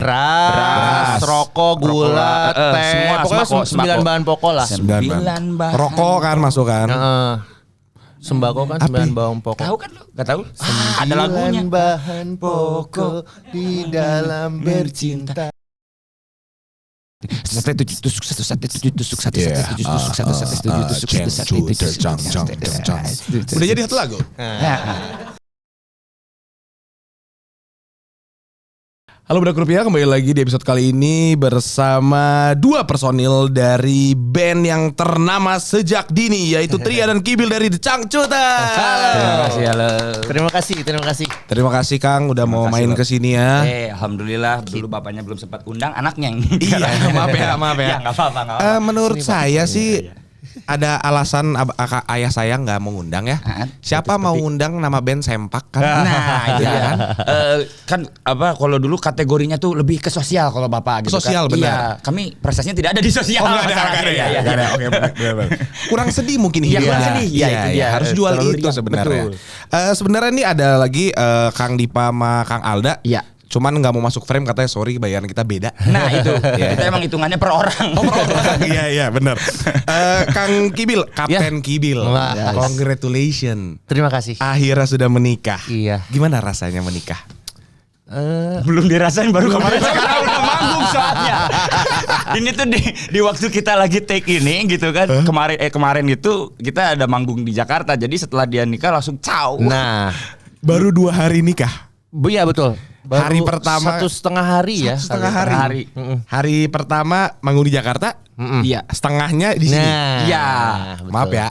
beras, rokok, gula, teh, semua, pokoknya sembako, 9 bahan pokok lah. 9 bahan. Rokok kan masuk kan. Sembako kan 9 bahan pokok. Tahu kan lu? Gak tahu? Ada lagunya. 9 bahan pokok di dalam bercinta. Udah jadi satu lagu. Halo Budak Rupiah, kembali lagi di episode kali ini bersama dua personil dari band yang ternama sejak dini, yaitu Tria dan Kibil dari The Cangcutan. Terima kasih. Terima kasih Kang udah mau main ke sini ya. Alhamdulillah dulu bapaknya belum sempat undang, anaknya yang Iya, maaf ya. Ya enggak apa-apa. Menurut saya sih ada alasan ayah saya nggak mau ngundang ya. Siapa mau ngundang nama band Sempak kan? Nah, iya kan. Kan apa kalau dulu kategorinya tuh lebih ke sosial kalau Bapak gitu. Sosial, kan. benar. Iya, kami prestasinya tidak ada di sosial. Oh, nggak ada. Oke, benar. Kurang sedih mungkin Iya, hidupnya. kurang sedih. Iya, itu dia. Harus jual Terlalu itu riang. sebenarnya. Sebenarnya ini ada lagi Kang Dipa sama Kang Alda. Iya. Cuman nggak mau masuk frame katanya sorry bayaran kita beda. Nah itu, kita emang hitungannya per orang. Oh, per orang. Iya benar. Kang Kibil, Kapten Kibil. Wah, Congratulations. Terima kasih. Akhirnya sudah menikah. Iya. Gimana rasanya menikah? Belum dirasain baru kemarin sekarang udah manggung soalnya. Ini tuh di waktu kita lagi take ini gitu kan. Kemarin itu kita ada manggung di Jakarta. Jadi setelah dia nikah langsung caw. Nah, Baru 2 hari nikah. iya betul. Hari pertama 1,5 hari ya. 1,5 hari. Hari pertama manggung di Jakarta. Iya. Setengahnya di sini. Iya. betul. Maaf ya.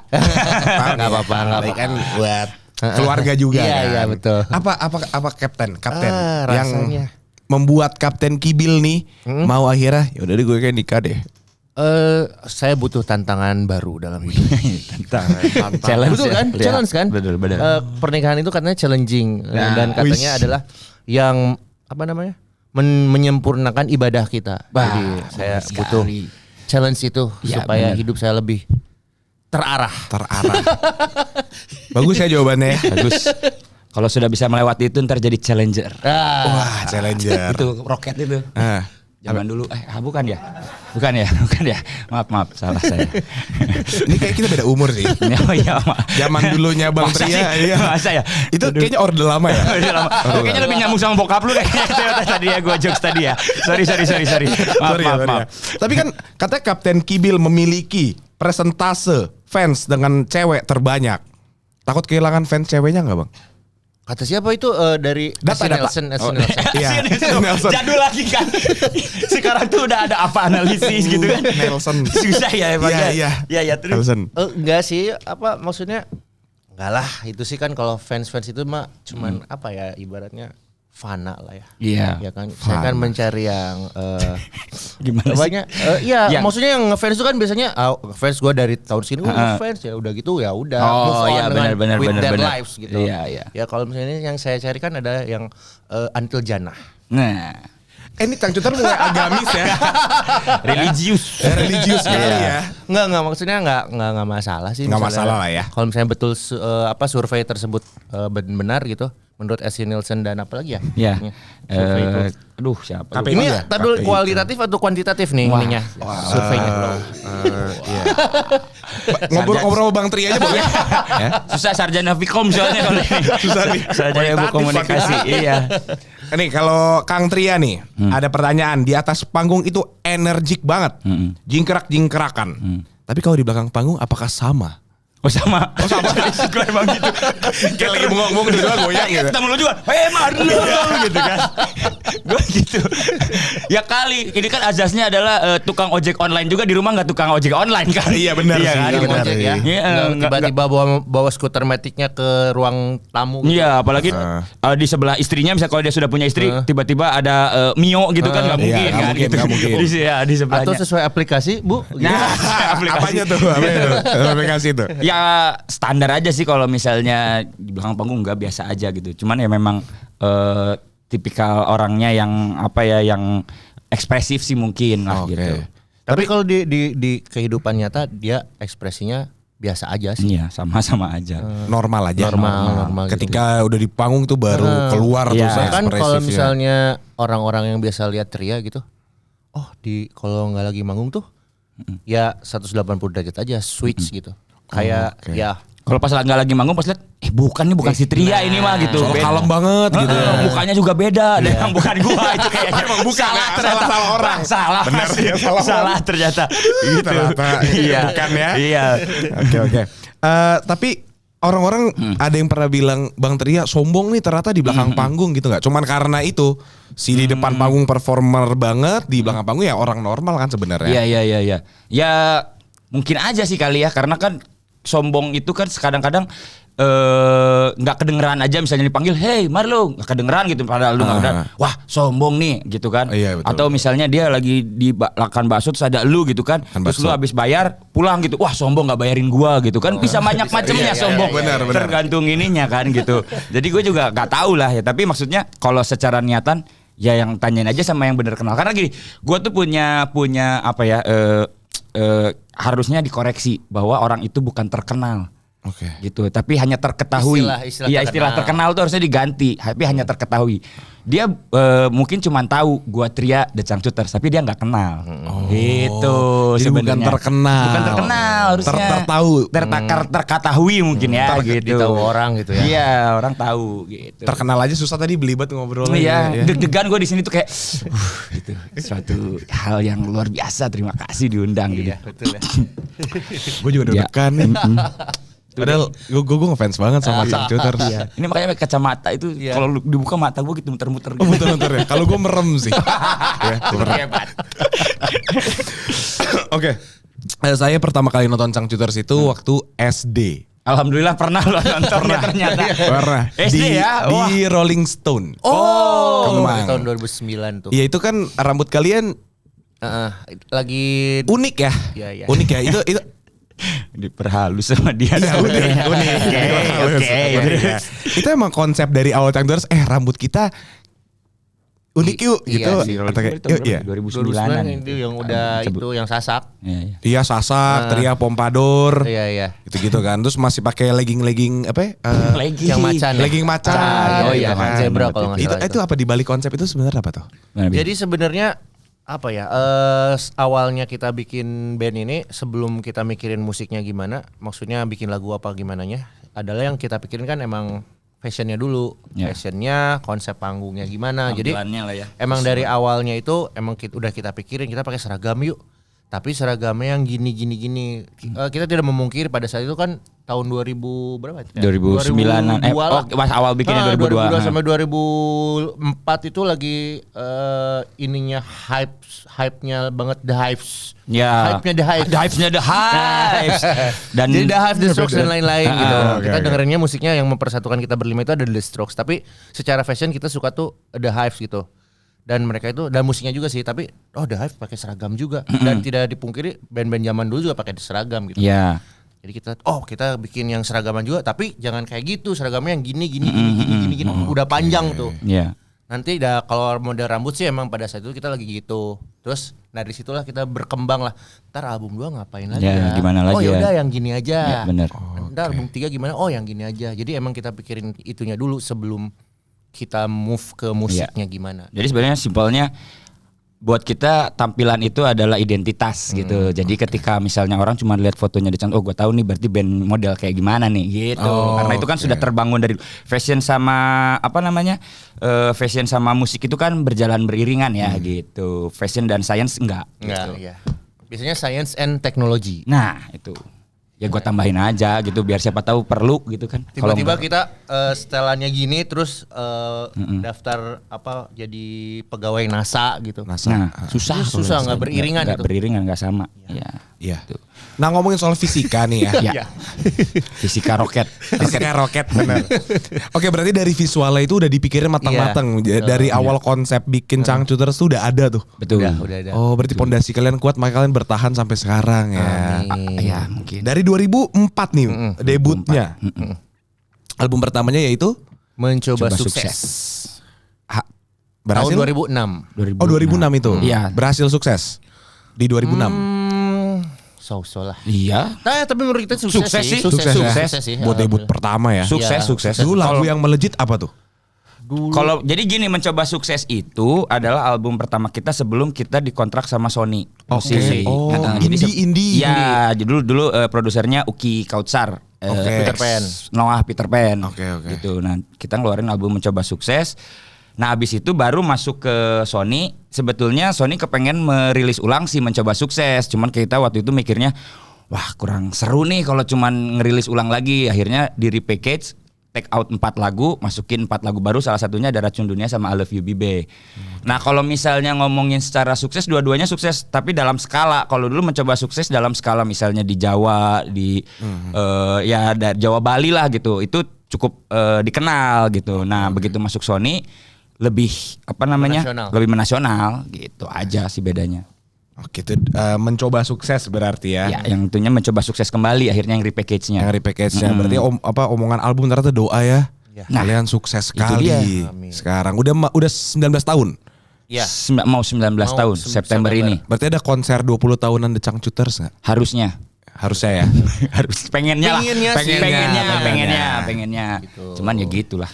Nggak apa-apa. Ini kan buat keluarga juga. Iya, kan? iya, betul. Apa kapten yang rasanya. membuat Kapten Kibil nih mau akhirnya ya udah deh gue kayak nikah deh. Saya butuh tantangan baru dalam hidup. Challenge Betul kan? ya. Challenge kan? Betul. Pernikahan itu katanya challenging dan katanya wish. adalah yang apa namanya? Menyempurnakan ibadah kita. Jadi saya butuh challenge itu Ya, supaya bener. hidup saya lebih terarah. Bagus ya jawabannya ya. Bagus. Kalau sudah bisa melewati itu ntar jadi challenger. Wah, challenger. Itu roket itu. Zaman dulu bukan ya? Bukan ya? Maaf salah saya. Ini kayak kita beda umur sih. Oh iya, Mak. Zaman dulunya Bang Masa Tria. sih? Masa ya? Itu kayaknya orde lama ya. Kayaknya lebih nyambung sama bokap lu kayaknya tadi ya, gue jokes tadi ya. Sorry. Maaf. Tapi kan katanya Kapten Kibil memiliki presentase fans dengan cewek terbanyak. Takut kehilangan fans ceweknya nggak Bang? Kata siapa itu dari Data. Nelson. Iya. Nelson. Jadul lagi kan. Sekarang tuh udah ada apa analisis gitu kan. Nelson. Susah ya emang. Iya, terus. Nelson. Enggak sih, apa maksudnya? Enggak lah, itu sih kan kalau fans itu mah cuman apa ya ibaratnya fana lah ya. Iya. Ya kan, saya kan mencari yang Gimana sih? banyak iya, Yang- maksudnya yang ngefans itu kan biasanya ngefans gue dari tahun segini ngefans ya udah gitu ya udah Oh, move on iya, dengan benar, with benar, their benar. lives gitu. Iya. Ya kalau misalnya ini yang saya cari kan ada yang Until Jannah. Nah, Ini Cangcutan mulai agamis ya. religius. Religius sekali ya. Enggak maksudnya enggak masalah sih. Nggak misalnya masalah lah ya. Kalau misalnya betul survei tersebut benar gitu menurut S. Nielsen dan apa lagi ya? Ya. Survei itu. Aduh, siapa? KPI Ini ya? tadi dulu KPI. kualitatif atau kuantitatif nih ininya surveinya. Iya. Ngobrol-ngobrol Bang Tri aja boleh. Ya. Susah sarjana Vkom soalnya kalau ini. Susah nih. Sarjana ilmu komunikasi. Iya. Nih kalau Kang Tria nih ada pertanyaan di atas panggung itu energik banget, jingkrak-jingkrakan. Tapi kalau di belakang panggung apakah sama? Oh sama. Gue emang gitu. Kayak lagi bengong-bengong tiba-tiba goyang gitu. Ketemu lu juga. Marlo gitu kan. Gue gitu. Ya kali. Ini kan azasnya adalah tukang ojek online juga di rumah nggak tukang ojek online kan? Iya benar Iya sih. kan? Iya, Tukang benar. ojek ya. Iya, Nggak tiba-tiba bawa skuter maticnya ke ruang tamu. Gitu. Iya, apalagi di sebelah istrinya, misalnya kalau dia sudah punya istri, tiba-tiba ada Mio gitu kan, nggak mungkin, Iya, nggak kan? mungkin, Gitu. nggak mungkin. Di sebelahnya. Atau sesuai aplikasi, Bu. Nah, Apanya tuh? Aplikasi itu. Ya standar aja sih kalau misalnya di belakang panggung nggak biasa aja gitu. Cuman ya memang tipikal orangnya yang apa ya, yang ekspresif sih mungkin lah Oke. gitu. Tapi kalau di kehidupan nyata dia ekspresinya biasa aja sih. Iya, sama-sama aja. Normal aja. Normal gitu. Ketika udah di panggung tuh baru keluar tuh Iya. saya Kan kalau ekspresifnya. misalnya orang-orang yang biasa lihat Tria gitu, kalau nggak lagi manggung tuh, ya 180 derajat aja switch gitu. Kayak ya Kalau pas nggak lagi manggung pas lihat, bukan si Tria ini mah gitu. Soalnya Beda. kalem banget gitu ya. Mukanya juga beda, dan yang bukan gua itu kayaknya. Emang bukan salah ya, ternyata. salah orang. Salah. Benar, sih. ya, salah Salah ternyata. Gitu. Ternyata Iya. bukan ya. Iya. Oke. Tapi orang-orang ada yang pernah bilang Bang Tria sombong nih ternyata di belakang panggung gitu nggak? Cuman karena itu di depan panggung performer banget, di belakang panggung ya orang normal kan sebenarnya. Iya. Ya mungkin aja sih kali ya, karena kan sombong itu kan kadang-kadang nggak kedengeran aja, misalnya dipanggil, hey Marlo, nggak kedengeran gitu, padahal lu nggak kedengeran, wah sombong nih gitu kan. Iya, betul. Atau misalnya dia lagi di makan bakso terus ada lu gitu kan, terus lu habis bayar pulang gitu, wah sombong nggak bayarin gua gitu kan, bisa banyak macamnya sombong, benar. tergantung ininya kan gitu. Jadi gue juga nggak tahu lah ya, tapi maksudnya kalau secara niatan ya yang tanyain aja sama yang bener kenal, karena gini, gue tuh punya apa ya, harusnya dikoreksi bahwa orang itu bukan terkenal. Oke. Gitu, tapi hanya terketahui. Istilah terkenal tuh harusnya diganti, tapi hanya terketahui. Dia mungkin cuma tahu gua Tria The Changcuters, tapi dia nggak kenal. Gitu. Jadi bukan sebenarnya. terkenal. Bukan terkenal, harusnya Tertahu. Terketahui mungkin ya gitu. ditahu orang gitu ya. Iya, orang tahu gitu. Terkenal aja susah tadi belibet ngobrol. Iya, ya. deg-degan gue di sini tuh kayak gitu. Suatu hal yang luar biasa. Terima kasih diundang gitu. Iya, betul ya. Gue juga deg-degan nih. Padahal gue ngefans banget sama Changcuters. Iya. Ini makanya pakai kacamata itu kalau lu dibuka mata gue gitu muter-muter. Oh muter-muter ya. Kalau gue merem sih. Ya, gua merem. Hebat. Oke. Saya pertama kali nonton Changcuters itu waktu SD. Alhamdulillah pernah lo nonton ternyata. Pernah. SD ya? Wah. Di Rolling Stone. Oh, Kemang. tahun 2009 tuh. Iya itu kan rambut kalian Lagi unik ya. Iya. Unik ya. Itu Diperhalus sama dia. Iya, unik. Oke. Itu emang konsep dari awal Changcuters. Rambut kita unik yuk Iya gitu. sih, Atau kayak, yuk ya. 2009-an. itu yang udah itu yang sasak. Iya. Iya sasak, Tria Pompadour. Iya. Gitu-gitu kan. Terus masih pakai legging apa ya? Legging. Yang macan. Legging macan. Oh iya, gitu kan. zebra kalau nggak Itu salah. itu apa di balik konsep itu sebenarnya apa tuh? Jadi sebenarnya apa ya? Awalnya kita bikin band ini sebelum kita mikirin musiknya gimana, maksudnya bikin lagu apa gimananya, adalah yang kita pikirin kan emang fashionnya dulu, Ya. fashionnya, konsep panggungnya gimana. Jadi Tampilannya lah ya. emang dari awalnya itu emang udah kita pikirin kita pakai seragam yuk. Tapi seragamnya yang gini. Kita tidak memungkiri pada saat itu kan tahun 2000 berapa? 2009-an. 2002 lah. Pas awal bikinnya 2002. 2002 sampai 2004 itu lagi ininya hype-nya banget The Hives. Ya. Hype-nya The Hives. The Hives. Dan Jadi The Hives, The Strokes dan lain-lain gitu. Kita oke. dengerinnya musiknya yang mempersatukan kita berlima itu ada The Strokes. Tapi secara fashion kita suka tuh The Hives gitu. Dan mereka itu, dan musiknya juga sih, tapi The Hive pakai seragam juga. Dan tidak dipungkiri band-band zaman dulu juga pakai seragam gitu. ya. Jadi kita bikin yang seragaman juga, tapi jangan kayak gitu, seragamnya yang gini. Udah panjang tuh. Ya. Nanti kalau model rambut sih emang pada saat itu kita lagi gitu. Terus dari situlah kita berkembang lah. Ntar album 2 ngapain lagi Ya, gimana lagi ya ya? udah yang gini aja. Ya, benar. Ntar album 3 gimana? Yang gini aja. Jadi emang kita pikirin itunya dulu sebelum kita move ke musiknya gimana. Jadi sebenarnya simpelnya buat kita tampilan itu adalah identitas gitu. Jadi ketika misalnya orang cuma lihat fotonya di channel, gue tahu nih berarti band model kayak gimana nih gitu. Karena itu kan sudah terbangun dari fashion sama fashion sama musik itu kan berjalan beriringan ya gitu. Fashion dan science enggak gitu. Iya. Biasanya science and technology. Nah, itu. Ya gue tambahin aja gitu biar siapa tahu perlu gitu kan. Tiba-tiba kita setelannya gini terus daftar jadi pegawai NASA gitu. Nah, susah nggak beriringan nggak gitu. beriringan, nggak sama. Iya. Nah ngomongin soal fisika nih ya. Ya. Fisika roket. Fisika roket benar. Oke berarti dari visualnya itu udah dipikirin matang-matang. Dari awal konsep bikin Changcuters tuh udah ada tuh. Betul. Udah ada. Oh berarti pondasi kalian kuat makanya kalian bertahan sampai sekarang ya. Ya mungkin. Dari 2004 nih debutnya. Album pertamanya yaitu Mencoba Coba sukses. berhasil. Tahun 2006. Oh 2006 itu. Iya. Berhasil sukses di 2006. So-so lah. Iya. Nah, tapi menurut kita sukses sih. Sukses ya. sih. Buat debut pertama ya. Sukses, Iya, sukses. Dulu lagu yang melejit apa tuh? Dulu. Kalau jadi gini, mencoba sukses itu adalah album pertama kita sebelum kita dikontrak sama Sony. Oke. Musik. Oh, jadi indie. Ya, dulu produsernya Uki Kautsar. Oke. Peter Pan. Oke. Gitu. Nah, kita ngeluarin album mencoba sukses. Nah, abis itu baru masuk ke Sony. Sebetulnya Sony kepengen merilis ulang si mencoba sukses. Cuman kita waktu itu mikirnya, wah kurang seru nih kalau cuman ngerilis ulang lagi. Akhirnya di repackage, take out 4 lagu, masukin 4 lagu baru, salah satunya ada Racun Dunia sama I Love You Bibe. Nah, kalau misalnya ngomongin secara sukses, dua-duanya sukses, tapi dalam skala. Kalau dulu mencoba sukses dalam skala misalnya di Jawa, di Jawa Bali lah gitu, itu cukup dikenal gitu. Nah, begitu masuk Sony lebih lebih menasional gitu aja sih bedanya. Oke, itu mencoba sukses berarti ya. Ya, yang tentunya mencoba sukses kembali akhirnya yang repackage-nya. Yang repackage-nya berarti omongan album ternyata doa ya. Nah, Kalian sukses itu sekali. dia. Sekarang udah 19 tahun. Iya. Mau 19 tahun September ini. Berarti ada konser 20 tahunan The Changcuters enggak? Harusnya ya. Harus pengennya lah. Pengennya. Gitu. Cuman ya gitulah.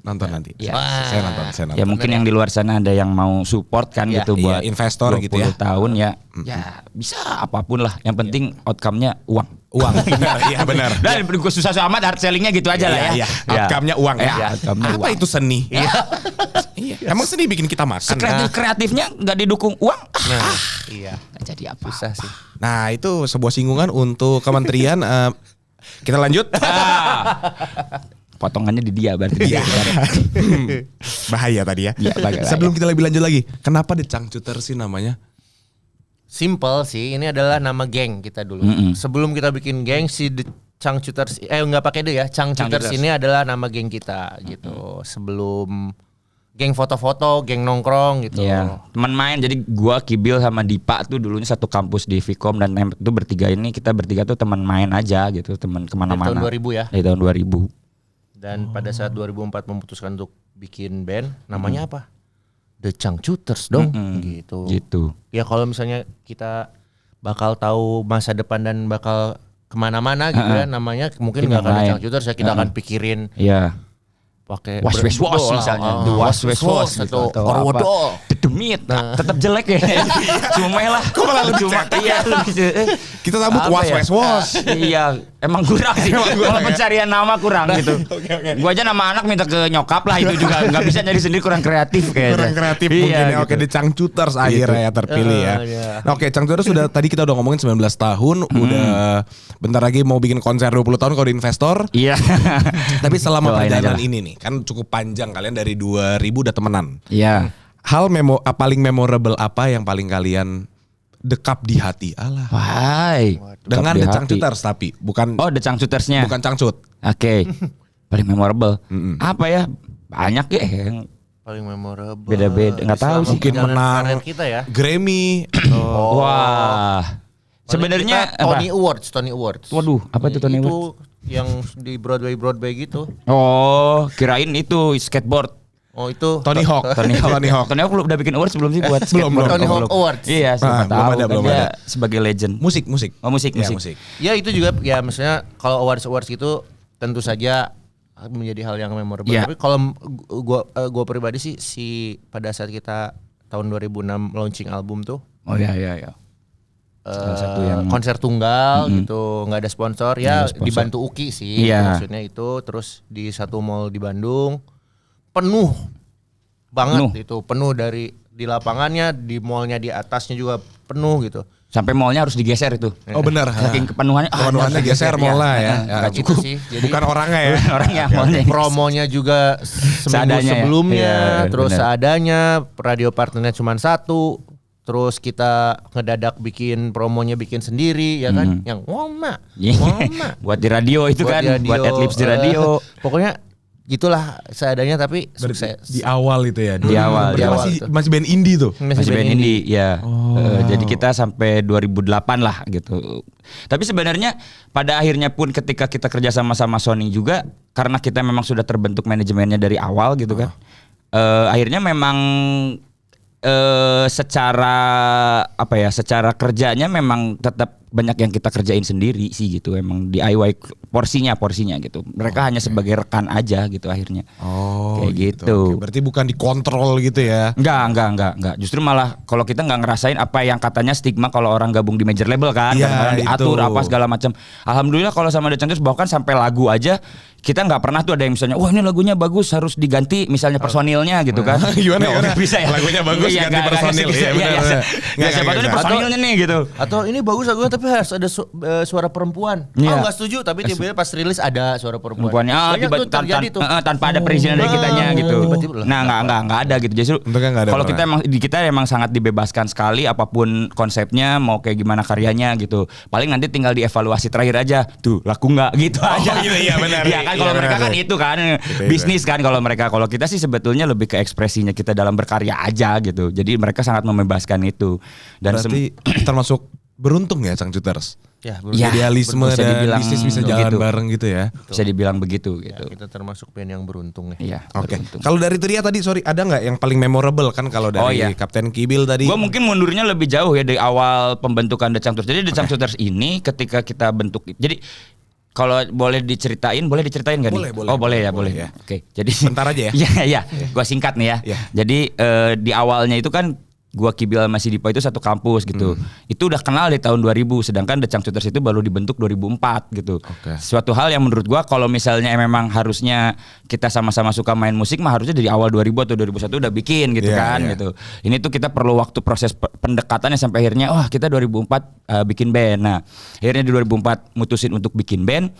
Nonton nanti. Ya. Saya nonton. Ya mungkin yang di luar sana ada yang mau support kan Ya. gitu buat investor 20 gitu ya. tahun ya. Ya bisa apapun lah. Yang penting outcome-nya uang. Iya benar. Dan gue susah amat hard sellingnya gitu aja lah ya. Iya. Outcome-nya uang ya. Outcome-nya Apa uang. itu seni? Iya. Emang seni bikin kita makan. Kreatifnya nggak didukung uang. Iya. Nggak jadi apa. Susah sih. Nah, itu sebuah singgungan untuk kementerian. Kita lanjut. Potongannya di dia berarti. Iya. Bahaya tadi ya. Iya, bahaya. Sebelum kita lebih lanjut lagi, kenapa The Changcuters sih namanya? Simple sih, ini adalah nama geng kita dulu. Sebelum kita bikin geng si The Changcuters, nggak pakai D ya, Changcuters ini adalah nama geng kita gitu. Sebelum geng foto-foto, geng nongkrong gitu. Iya, teman main. Jadi gua Kibil sama Dipa tuh dulunya satu kampus di Vkom dan itu kita bertiga tuh teman main aja gitu, teman kemana-mana. Dari tahun 2000 ya. Dari tahun 2000. Dan pada saat 2004 memutuskan untuk bikin band, namanya apa? The Changcuters dong, gitu. Gitu. Ya kalau misalnya kita bakal tahu masa depan dan bakal kemana-mana gitu ya, namanya mungkin nggak akan The lain. Changcuters ya, kita akan pikirin Iya. pakai Was misalnya. The Was atau Orwodol. Dedemit, tetap jelek ya. Cuma lah. Kok malah lebih cetek ya? Kita sambut Apa was ya? was was. Iya, emang kurang sih. Kalau pencarian nama kurang gitu. Gua aja nama anak minta ke nyokap lah, itu juga nggak bisa nyari sendiri, kurang kreatif kayaknya. Kurang kreatif Iya, mungkin ya. gitu. Oke, The Changcuters akhirnya ya terpilih ya. Iya. Nah, oke, Changcuters sudah tadi kita udah ngomongin 19 tahun, udah bentar lagi mau bikin konser 20 tahun kalau di investor. Iya. Tapi selama Doain aja perjalanan lah. ini nih, kan cukup panjang, kalian dari 2000 udah temenan. Iya. Hal paling memorable apa yang paling kalian dekap di hati? Alah. Why? Dengan Di The hati. Changcuters tapi bukan Oh, The Changcutersnya. bukan Changcut. Oke. Paling memorable. Apa ya? Banyak ya yang Paling memorable. Beda-beda, nggak tahu Selama sih. Mungkin perjalanan menang karir kita ya. Grammy. Wah. Sebenarnya Paling kita Tony Awards. Waduh, apa itu Tony Awards? Itu yang di Broadway gitu. Oh, kirain itu skateboard. Oh itu Tony Hawk. Tony Hawk. Tony Hawk. Tony Hawk belum udah bikin awards belum sih buat skateboard? Tony Hawk Awards. Iya, siapa Belum tahu ada, kan belum dia ada. sebagai legend. Musik. Oh, musik. Ya, musik. Ya itu juga ya maksudnya kalau awards gitu tentu saja menjadi hal yang memorable. Ya. Tapi kalau gua pribadi sih pada saat kita tahun 2006 launching album tuh Oh iya. Salah satu yang konser tunggal gitu, nggak ada sponsor ya, Nggak ada sponsor. dibantu Uki sih. Iya. Maksudnya itu terus di satu mall di Bandung penuh banget itu, penuh dari di lapangannya, di mallnya di atasnya juga penuh gitu. sampai mallnya harus digeser itu. Oh benar. Saking kepenuhannya. Kepenuhannya geser mall-nya ya. Nggak Gitu cukup. sih. Jadi Bukan orangnya ya. Orangnya mallnya. promonya juga seminggu Seadanya ya? sebelumnya, Iya, terus benar. seadanya, radio partnernya cuma satu, terus kita ngedadak bikin promonya bikin sendiri ya kan, yang woma, woma. Buat di radio itu Buat kan, di radio, buat adlibs di radio. Pokoknya gitulah seadanya tapi sukses. Di awal itu ya. Di awal, Berarti di awal masih itu. masih band indie tuh. Masih band indie ya. Jadi kita sampai 2008 lah gitu. Tapi sebenarnya pada akhirnya pun ketika kita kerja sama Sony juga, karena kita memang sudah terbentuk manajemennya dari awal gitu kan. Akhirnya memang secara apa ya, secara kerjanya memang tetap banyak yang kita kerjain sendiri sih gitu, emang DIY porsinya gitu. Mereka hanya sebagai rekan aja gitu akhirnya. Oh, kayak gitu. Oke. Berarti bukan dikontrol gitu ya? Enggak. Justru malah kalau kita nggak ngerasain apa yang katanya stigma kalau orang gabung di major label kan, Iya, kadang-kadang diatur itu. apa segala macam. Alhamdulillah kalau sama The Changers bahkan sampai lagu aja kita nggak pernah tuh ada yang misalnya, wah ini lagunya bagus harus diganti misalnya personilnya gitu kan. Gimana? Bisa ya. Lagunya bagus, Iya, ganti nggak personil. bisa. Iya, Iya, benar, iya. benar. Ya, siapa tahu ini Nggak. personilnya nih gitu. Atau ini bagus lagunya tapi harus ada suara perempuan. Iya. Oh nggak setuju tapi tiba-tiba pas rilis ada suara perempuan. Perempuannya Banyak tuh terjadi tuh. tanpa ada perizinan dari kitanya gitu. Tiba-tiba lah. Nah, enggak ada gitu. Justru Untungnya nggak ada kalau pernah. kita emang sangat dibebaskan sekali apapun konsepnya, mau kayak gimana karyanya gitu. Paling nanti tinggal dievaluasi terakhir aja. Tuh, laku nggak gitu aja. iya, benar. Iya kan kalau Iya, mereka benar. kan itu kan bisnis kan kalau mereka. Kalau kita sih sebetulnya lebih ke ekspresinya kita dalam berkarya aja gitu. Jadi mereka sangat membebaskan itu. Dan Berarti termasuk beruntung ya Cangcuters? Ya, Ya, Idealisme bisa dan dibilang bisnis bisa begitu. jalan bareng gitu ya? bisa dibilang begitu Ya, gitu. kita termasuk band yang beruntung ya. Iya. Oke. beruntung. Kalau dari Tria tadi, sorry, ada nggak yang paling memorable kan kalau dari Oh, iya. Kapten Kibil tadi? Gue mungkin mundurnya lebih jauh ya dari awal pembentukan The Changtuters. Jadi The Changtuters ini ketika kita bentuk, jadi kalau boleh diceritain gak nih? Boleh, boleh. Oh boleh ya, Boleh, boleh. ya. Oke, jadi Bentar aja ya. Iya. Gue singkat nih ya. Iya. Jadi di awalnya itu kan gua Kibil sama si Dipa itu satu kampus gitu. Itu udah kenal di tahun 2000, sedangkan The Changtuters itu baru dibentuk 2004 gitu. Oke. Suatu hal yang menurut gua kalau misalnya memang harusnya kita sama-sama suka main musik mah harusnya dari awal 2000 atau 2001 udah bikin gitu Iya, kan iya. gitu. Ini tuh kita perlu waktu proses pendekatannya sampai akhirnya kita 2004 bikin band. Nah, akhirnya di 2004 mutusin untuk bikin band.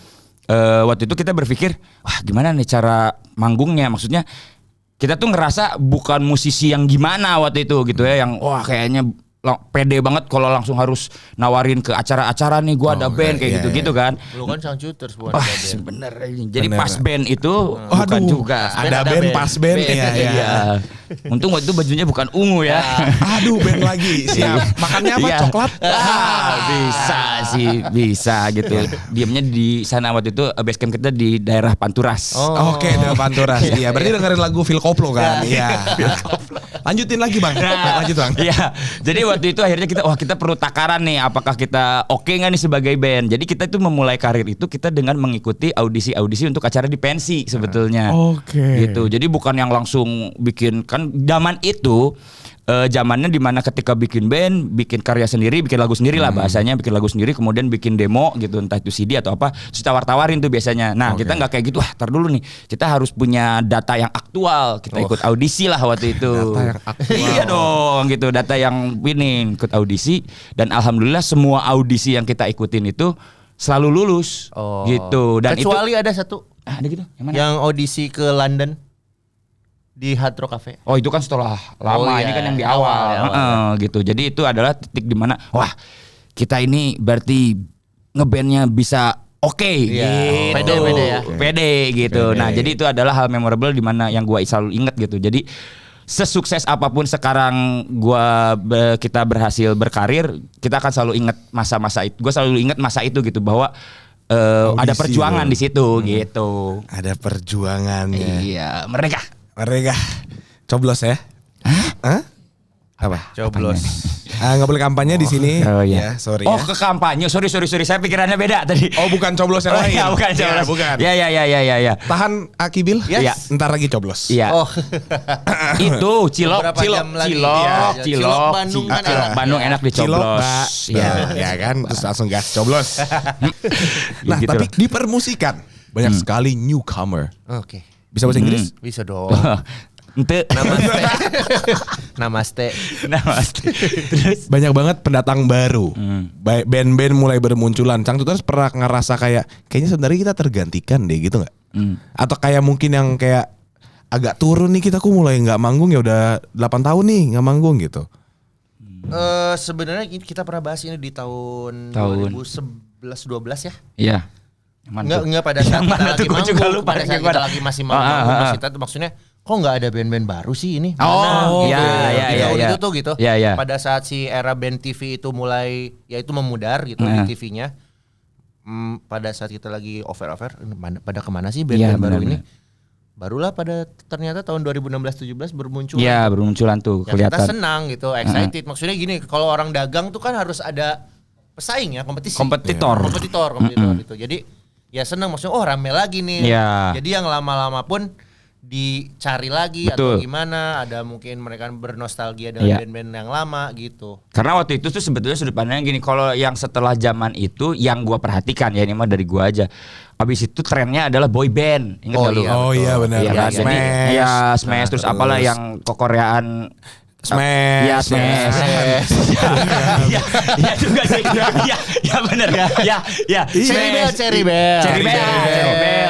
Waktu itu kita berpikir, wah gimana nih cara manggungnya? Maksudnya kita tuh ngerasa bukan musisi yang gimana waktu itu gitu ya, yang wah kayaknya pede banget kalau langsung harus nawarin ke acara-acara nih gua ada band kayak iya, gitu-gitu kan. Lu kan Cangcuters bukan Wah ada band. sebenarnya jadi Bener. pas band itu bukan Aduh, juga. ada Ada band band. pas band Band, ya, ya. Iya. Untung waktu itu bajunya bukan ungu ya. Aduh, band lagi. Siap. Makannya apa? Iya. Coklat? Bisa sih, bisa gitu. Diamnya di sana waktu itu base camp kita di daerah Panturas. Oke, ada Panturas. Iya, berarti dengerin lagu Phil Koplo kan? Iya. Lanjutin lagi, Bang. Lanjut, Bang. Iya. Jadi waktu itu akhirnya kita perlu takaran nih, apakah kita oke nggak nih sebagai band. Jadi kita itu memulai karir itu kita dengan mengikuti audisi untuk acara di pensi sebetulnya. Oke. Gitu. Jadi bukan yang langsung bikin, kan zaman itu zamannya dimana ketika bikin band, bikin karya sendiri, bikin lagu sendiri lah bahasanya, bikin lagu sendiri, kemudian bikin demo gitu, entah itu CD atau apa, terus tawar-tawarin tuh biasanya. Nah kita nggak kayak gitu, tar dulu nih, kita harus punya data yang aktual, kita ikut audisi lah waktu itu. Data yang aktual. Iya dong, gitu, data yang ini ikut audisi, dan alhamdulillah semua audisi yang kita ikutin itu selalu lulus, gitu. Dan kecuali itu ada satu ada gitu, yang mana? yang audisi ke London di Hard Rock Cafe. Oh itu kan setelah lama, iya, ini kan yang di awal, awal, awal. gitu. Jadi itu adalah titik di mana wah kita ini berarti ngebandnya bisa oke, Iya. gitu. Pede ya. Pede gitu. Pede. Nah jadi itu adalah hal memorable di mana yang gua selalu ingat gitu. Jadi sesukses apapun sekarang kita berhasil berkarir, kita akan selalu ingat masa-masa itu. Gua selalu ingat masa itu gitu, bahwa ada Audisi perjuangan loh. di situ gitu. Ada perjuangannya. Iya, mereka. Mereka coblos ya? Hah? Apa? Coblos. Nggak boleh kampanye di sini. Oh iya. Ya, sorry Oh ya. ke kampanye. Sorry. Saya pikirannya beda tadi. Oh, bukan coblos yang lain. Iya, bukan Ya, coblos. bukan. Ya. Tahan Akibil. Yes. Iya. Ntar lagi coblos. Iya. Oh. Itu cilok, Beberapa jam lagi. cilok, Iya, cilok, cilok Bandung kan cilok enak. Bandung enak Cilok, dicoblos. Mbak. Iya. Ya kan, terus langsung gas coblos. Nah, Gitu tapi loh. di permusikan banyak sekali newcomer. Oke. Bisa bahasa Inggris? Bisa dong. Ente. Namaste. Namaste. Nah, pasti. Terus Banyak banget pendatang baru. Band-band mulai bermunculan. Cangtuters pernah ngerasa kayaknya sebenarnya kita tergantikan deh gitu nggak? Atau kayak mungkin yang kayak agak turun nih, kita kok mulai nggak manggung, ya udah 8 tahun nih nggak manggung gitu. Sebenarnya kita pernah bahas ini di tahun 2011-12 ya. iya. Yang mana tuh? Enggak pada saat Yang kita mana lagi tuh? Gua juga manggung, lupa. pada saat Yang kita mana? lagi masih manggung universitas tuh maksudnya kok nggak ada band-band baru sih ini? Oh, Gitu. iya, Di iya, tahun iya. itu tuh gitu. Iya, iya. Pada saat si era band TV itu mulai ya itu memudar gitu Nah. di TV-nya. Pada saat kita lagi over-over pada kemana sih Iya, band-band baru ini? benar-benar. Barulah pada ternyata tahun 2016-17 bermunculan. Iya, bermunculan tuh Ya kita kelihatan. senang gitu, excited. Maksudnya gini, kalau orang dagang tuh kan harus ada pesaing ya, kompetisi. Kompetitor. Kompetitor gitu. Jadi ya seneng maksudnya rame lagi nih. Iya. Jadi yang lama-lama pun dicari lagi Betul. atau gimana, ada mungkin mereka bernostalgia dengan band-band yang lama gitu. Karena waktu itu tuh sebetulnya sudut pandangnya gini, kalau yang setelah zaman itu yang gua perhatikan ya, ini mah dari gua aja. Abis itu trennya adalah boy band. Ingat nggak lu? Oh iya benar. Iya kan? Jadi ya Smash terus apalah yang kekoreaan Smash. Ya Smash. Ya juga sih. Ya benar. Ya. Cherry Bell.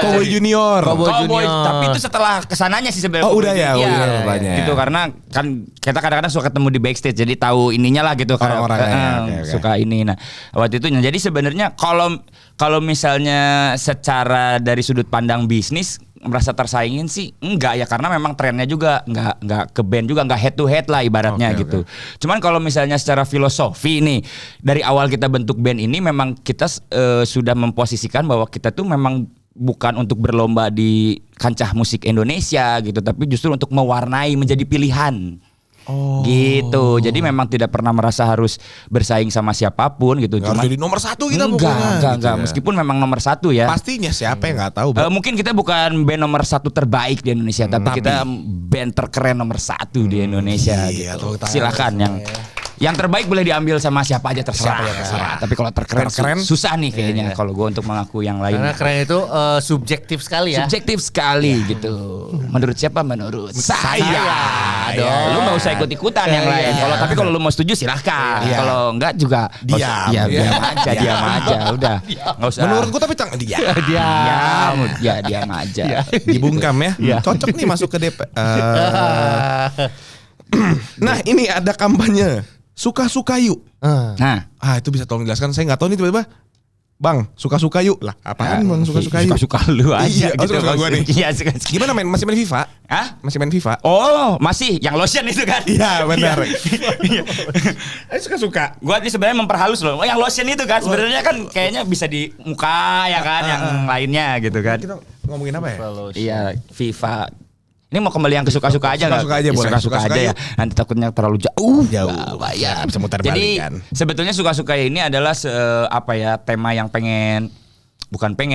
Cowboy Junior. Cowboy. Tapi itu setelah kesananya sih sebenarnya. Oh udah ya, Iya, banyak. gitu karena kan kita kadang-kadang suka ketemu di backstage, jadi tahu ininya lah gitu Orang-orangnya, oke. suka ini. Nah waktu itu jadi sebenarnya kalau misalnya secara dari sudut pandang bisnis merasa tersaingin sih enggak ya, karena memang trennya juga enggak ke band juga, enggak head to head lah ibaratnya gitu. Cuman kalau misalnya secara filosofi nih, dari awal kita bentuk band ini memang kita sudah memposisikan bahwa kita tuh memang bukan untuk berlomba di kancah musik Indonesia gitu, tapi justru untuk mewarnai, menjadi pilihan. Gitu. Jadi memang tidak pernah merasa harus bersaing sama siapapun gitu. Nggak harus jadi nomor satu kita pokoknya. Enggak. Gitu ya. Meskipun memang nomor satu ya. Pastinya siapa yang nggak tahu. Bang. Mungkin kita bukan band nomor satu terbaik di Indonesia, tapi kita band terkeren nomor satu di Indonesia gitu. Silakan yang terbaik boleh diambil sama siapa aja terserah. Tapi kalau terkeren susah nih kayaknya kalau gue untuk mengaku yang lain. Karena keren itu subjektif sekali ya. Subjektif sekali gitu. Menurut siapa? Menurut saya. Lu nggak usah ikut-ikutan yang lain. Tapi kalau lu mau setuju silahkan. Kalau enggak juga diam. Diam aja. Udah. Nggak usah. Menurutku tapi Diam aja. Dibungkam ya. Cocok nih masuk ke DP. Nah ini ada kampanye suka-suka yuk. Nah, itu bisa tolong jelaskan. Saya nggak tahu nih tiba-tiba. Bang, suka-suka yuk lah. Apaan bang suka-suka yuk? Suka lu aja Iya, gitu. suka gua nih. Iya, Gimana masih main FIFA? Hah? Masih main FIFA? Oh, masih yang lotion itu kan? Iya benar. Suka-suka. Gua nih sebenarnya memperhalus loh. Yang lotion itu kan sebenarnya kan kayaknya bisa di muka ya kan, yang lainnya gitu kan. Kita ngomongin apa ya? Iya, FIFA. Ini mau kembali yang ke suka-suka aja nggak? Suka-suka aja boleh. Suka-suka aja ya. Nanti takutnya terlalu jauh. Bahaya. Bisa muter Jadi balik kan. sebetulnya suka-suka ini adalah tema yang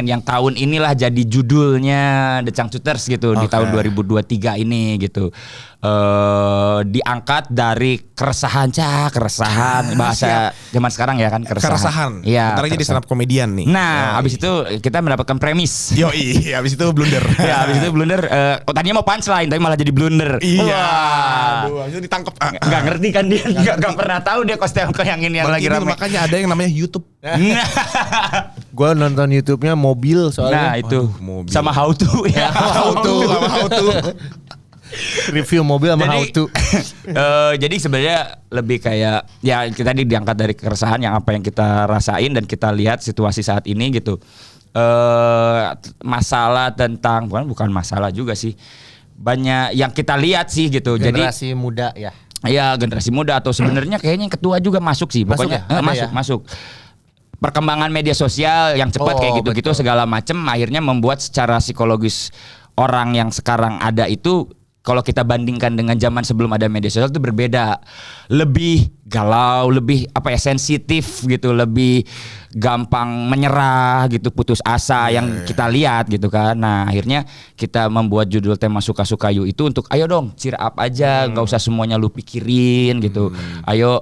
yang tahun inilah jadi judulnya The Changcuters gitu di tahun 2023 ini gitu. Diangkat dari keresahan bahasa zaman sekarang ya kan, keresahan. Iya. Ntar jadi stand up komedian nih. Nah, abis itu kita mendapatkan premis. Yoi, abis itu blunder. Ya, abis itu blunder. Tadinya mau punchline tapi malah jadi blunder. Iya. Wah. Aduh, abis itu ditangkap. Nggak ngerti kan dia, nggak pernah tahu dia kostum yang ini yang lagi ramai. Makanya ada yang namanya YouTube. Gue nonton YouTube-nya mobil soalnya. Nah itu mobil. sama how to ya. How to. Review mobil sama how to. Jadi sebenarnya lebih kayak ya kita diangkat dari keresahan yang apa yang kita rasain dan kita lihat situasi saat ini gitu. Masalah tentang bukan masalah juga sih. Banyak yang kita lihat sih gitu. Generasi muda ya. Iya, generasi muda atau sebenarnya kayaknya yang ketua juga masuk sih. Pokoknya masuk. Perkembangan media sosial yang cepat kayak gitu-gitu segala macam akhirnya membuat secara psikologis orang yang sekarang ada itu, kalau kita bandingkan dengan zaman sebelum ada media sosial itu berbeda. Lebih galau, lebih sensitif gitu, lebih gampang menyerah gitu, putus asa yang kita lihat gitu kan. Nah, akhirnya kita membuat judul tema suka-suka yuk itu untuk ayo dong cheer up aja, nggak usah semuanya lu pikirin gitu. Ayo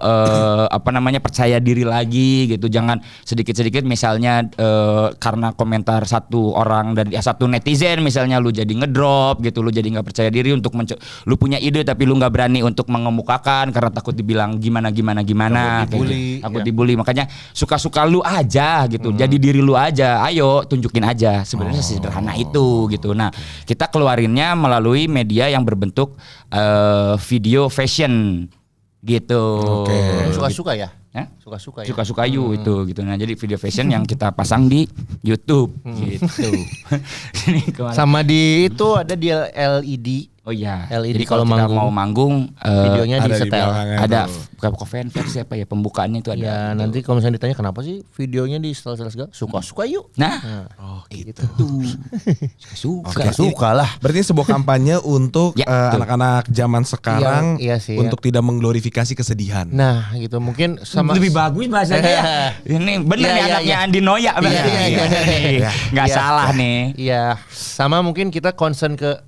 percaya diri lagi gitu. Jangan sedikit-sedikit misalnya karena komentar satu orang dan satu netizen misalnya lu jadi ngedrop gitu, lu jadi nggak percaya diri untuk lu punya ide tapi lu nggak berani untuk mengemukakan karena takut dibilang gimana takut dibully. Makanya suka-suka lu aja gitu, jadi diri lu aja, ayo tunjukin aja. Sebenarnya sederhana itu gitu. Nah, kita keluarinnya melalui media yang berbentuk video fashion gitu. Suka-suka ya? Suka-suka ya. Suka-suka you itu gitu. Nah, jadi video fashion yang kita pasang di YouTube gitu. Sama di itu ada di LED. Oh iya. LED jadi kalau kita mau manggung videonya di setel. Ada bukan versi apa ya, pembukaannya itu ada. Ya, gitu. nanti kalau misalnya ditanya kenapa sih videonya di setel segala, suka-suka yuk. Nah. Gitu. Suka lah. Berarti sebuah kampanye untuk anak-anak zaman sekarang iya sih, untuk tidak mengglorifikasi kesedihan. Nah, gitu mungkin sama lebih bagus bahasanya ya. Ini bener nih anaknya Andi Noya. Nggak salah nih. Iya, sama mungkin kita concern ke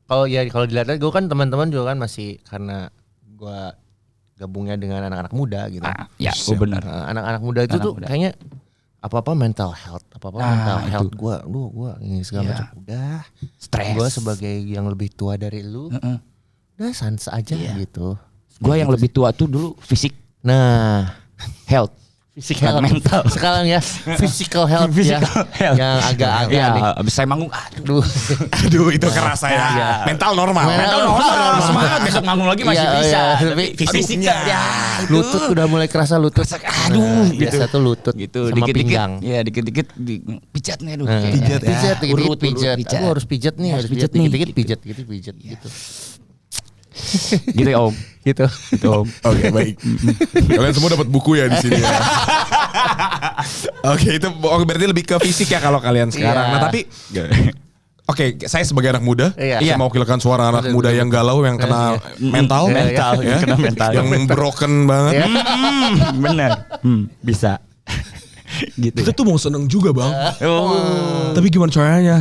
kalau dilihat gue kan teman-teman juga kan masih karena gue gabungnya dengan anak-anak muda gitu. Ya, bener. Anak-anak muda itu tuh kayaknya apa-apa mental health gue ini segala macam udah Stres. gue sebagai yang lebih tua dari lu udah sans aja gitu. Gue yang lebih tua tuh dulu fisik, health, physical mental. Sekarang ya physical health health. yang agak-agak Ya, nih. abis saya manggung, Aduh itu kerasa ya. Mental normal. semangat besok manggung lagi masih bisa. Tapi Fisiknya, lutut udah mulai kerasa lutut. Aduh, Biasa tuh lutut gitu, sama pinggang. Ya dikit-dikit pijat nih, aduh. Pijat, Urut, pijat. pijat. Aku harus pijat nih, harus pijat dikit-dikit pijat gitu. Gitu ya Om. Gitu. Gitu Om. Oke baik. Kalian semua dapat buku ya di sini ya. Oke itu berarti lebih ke fisik ya kalau kalian sekarang. Iya. Nah tapi Oke, saya sebagai anak muda, Iya. saya mewakilkan suara anak muda yang galau, yang kena mental, ya. Kena mental. yang broken banget. Bener. Bisa. Gitu. Kita tuh mau seneng juga bang, Oh. tapi gimana caranya?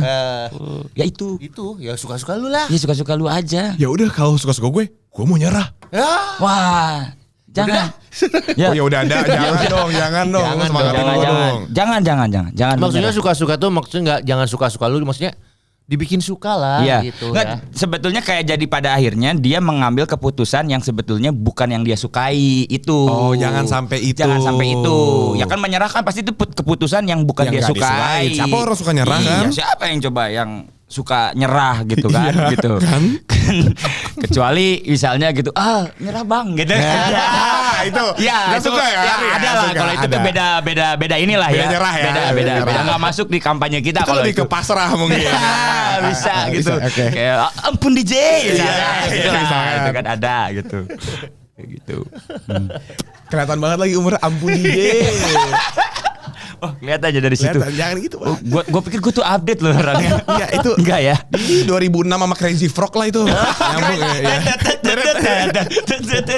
Ya itu. Itu ya suka-suka lu lah. Ya suka-suka lu aja. Ya udah kalau suka-suka gue mau nyerah. Wah. Jangan. Oh ya udah ada, jangan dong, semangatin gue dong. Jangan. Maksudnya suka-suka tuh maksudnya jangan suka-suka lu, maksudnya dibikin suka lah gitu Nggak, ya. sebetulnya kayak jadi pada akhirnya dia mengambil keputusan yang sebetulnya bukan yang dia sukai itu. Oh, jangan sampai itu. Jangan sampai itu. Ya kan menyerahkan pasti itu keputusan yang bukan Yang dia nggak sukai. disukai. Siapa orang suka nyerah, Iya, kan? siapa yang coba yang suka nyerah gitu kan Iya, gitu. kan? Kecuali misalnya gitu, nyerah bang gitu. itu. Ya, Nggak itu suka ya? ya, Iya, ada lah. suka, Kalau itu tuh ada. beda inilah Beda ya. nyerah ya, Beda beda nyerah. nggak masuk di kampanye kita Itu kalau lebih itu. ke pasrah mungkin. Bisa gitu. Oke. Kayak ampun DJ misalnya, gitu lah. misalkan. Itu kan ada gitu. Kayak gitu. Kelihatan banget lagi umur ampun DJ. Oh, lihat aja dari situ. Kelihatan, jangan gitu bang. Gua pikir gua tuh update loh orangnya. Iya itu. Enggak ya. Ini 2006 sama Crazy Frog lah itu. Nyambung ya.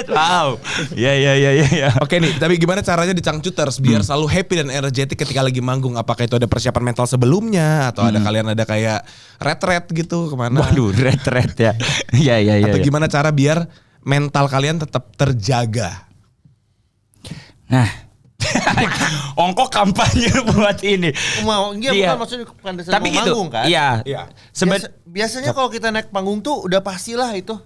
Wow. Ya. Oke nih, tapi gimana caranya di Cangcuters biar selalu happy dan energetik ketika lagi manggung? Apakah itu ada persiapan mental sebelumnya atau ada kalian ada kayak retret gitu kemana? Waduh, red ya. Iya. Atau gimana cara biar mental kalian tetap terjaga? Nah. Ongkok kampanye buat ini. Bukan maksudnya bukan dasar Tapi mau gitu. manggung kan? Iya. Biasanya kalau kita naik panggung tuh udah pastilah itu.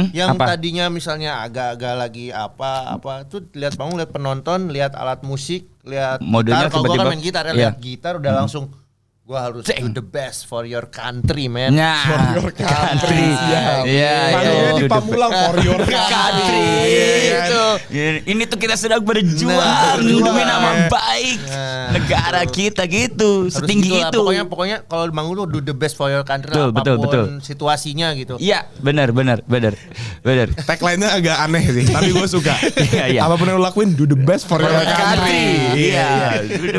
Yang tadinya misalnya agak-agak lagi apa tuh lihat panggung, lihat penonton, lihat alat musik, lihat modenya gitar. Kalau gua kan tiba-tiba- main gitar ya, iya. lihat gitar udah langsung gua harus do the best for your country, man. Nah, country. Iya. Manggungnya di Pamulang for your Country. Gitu. Ini tuh kita sedang berjuang berjuang. demi nama baik negara kita gitu, Harus setinggi gitu lah. itu. Pokoknya kalau di manggung tuh do the best for your country, Betul, apapun situasinya gitu. Iya, benar. Tagline-nya agak aneh sih, tapi gue suka. Iya. Apapun yang lo lakuin, do the best for your country. Iya.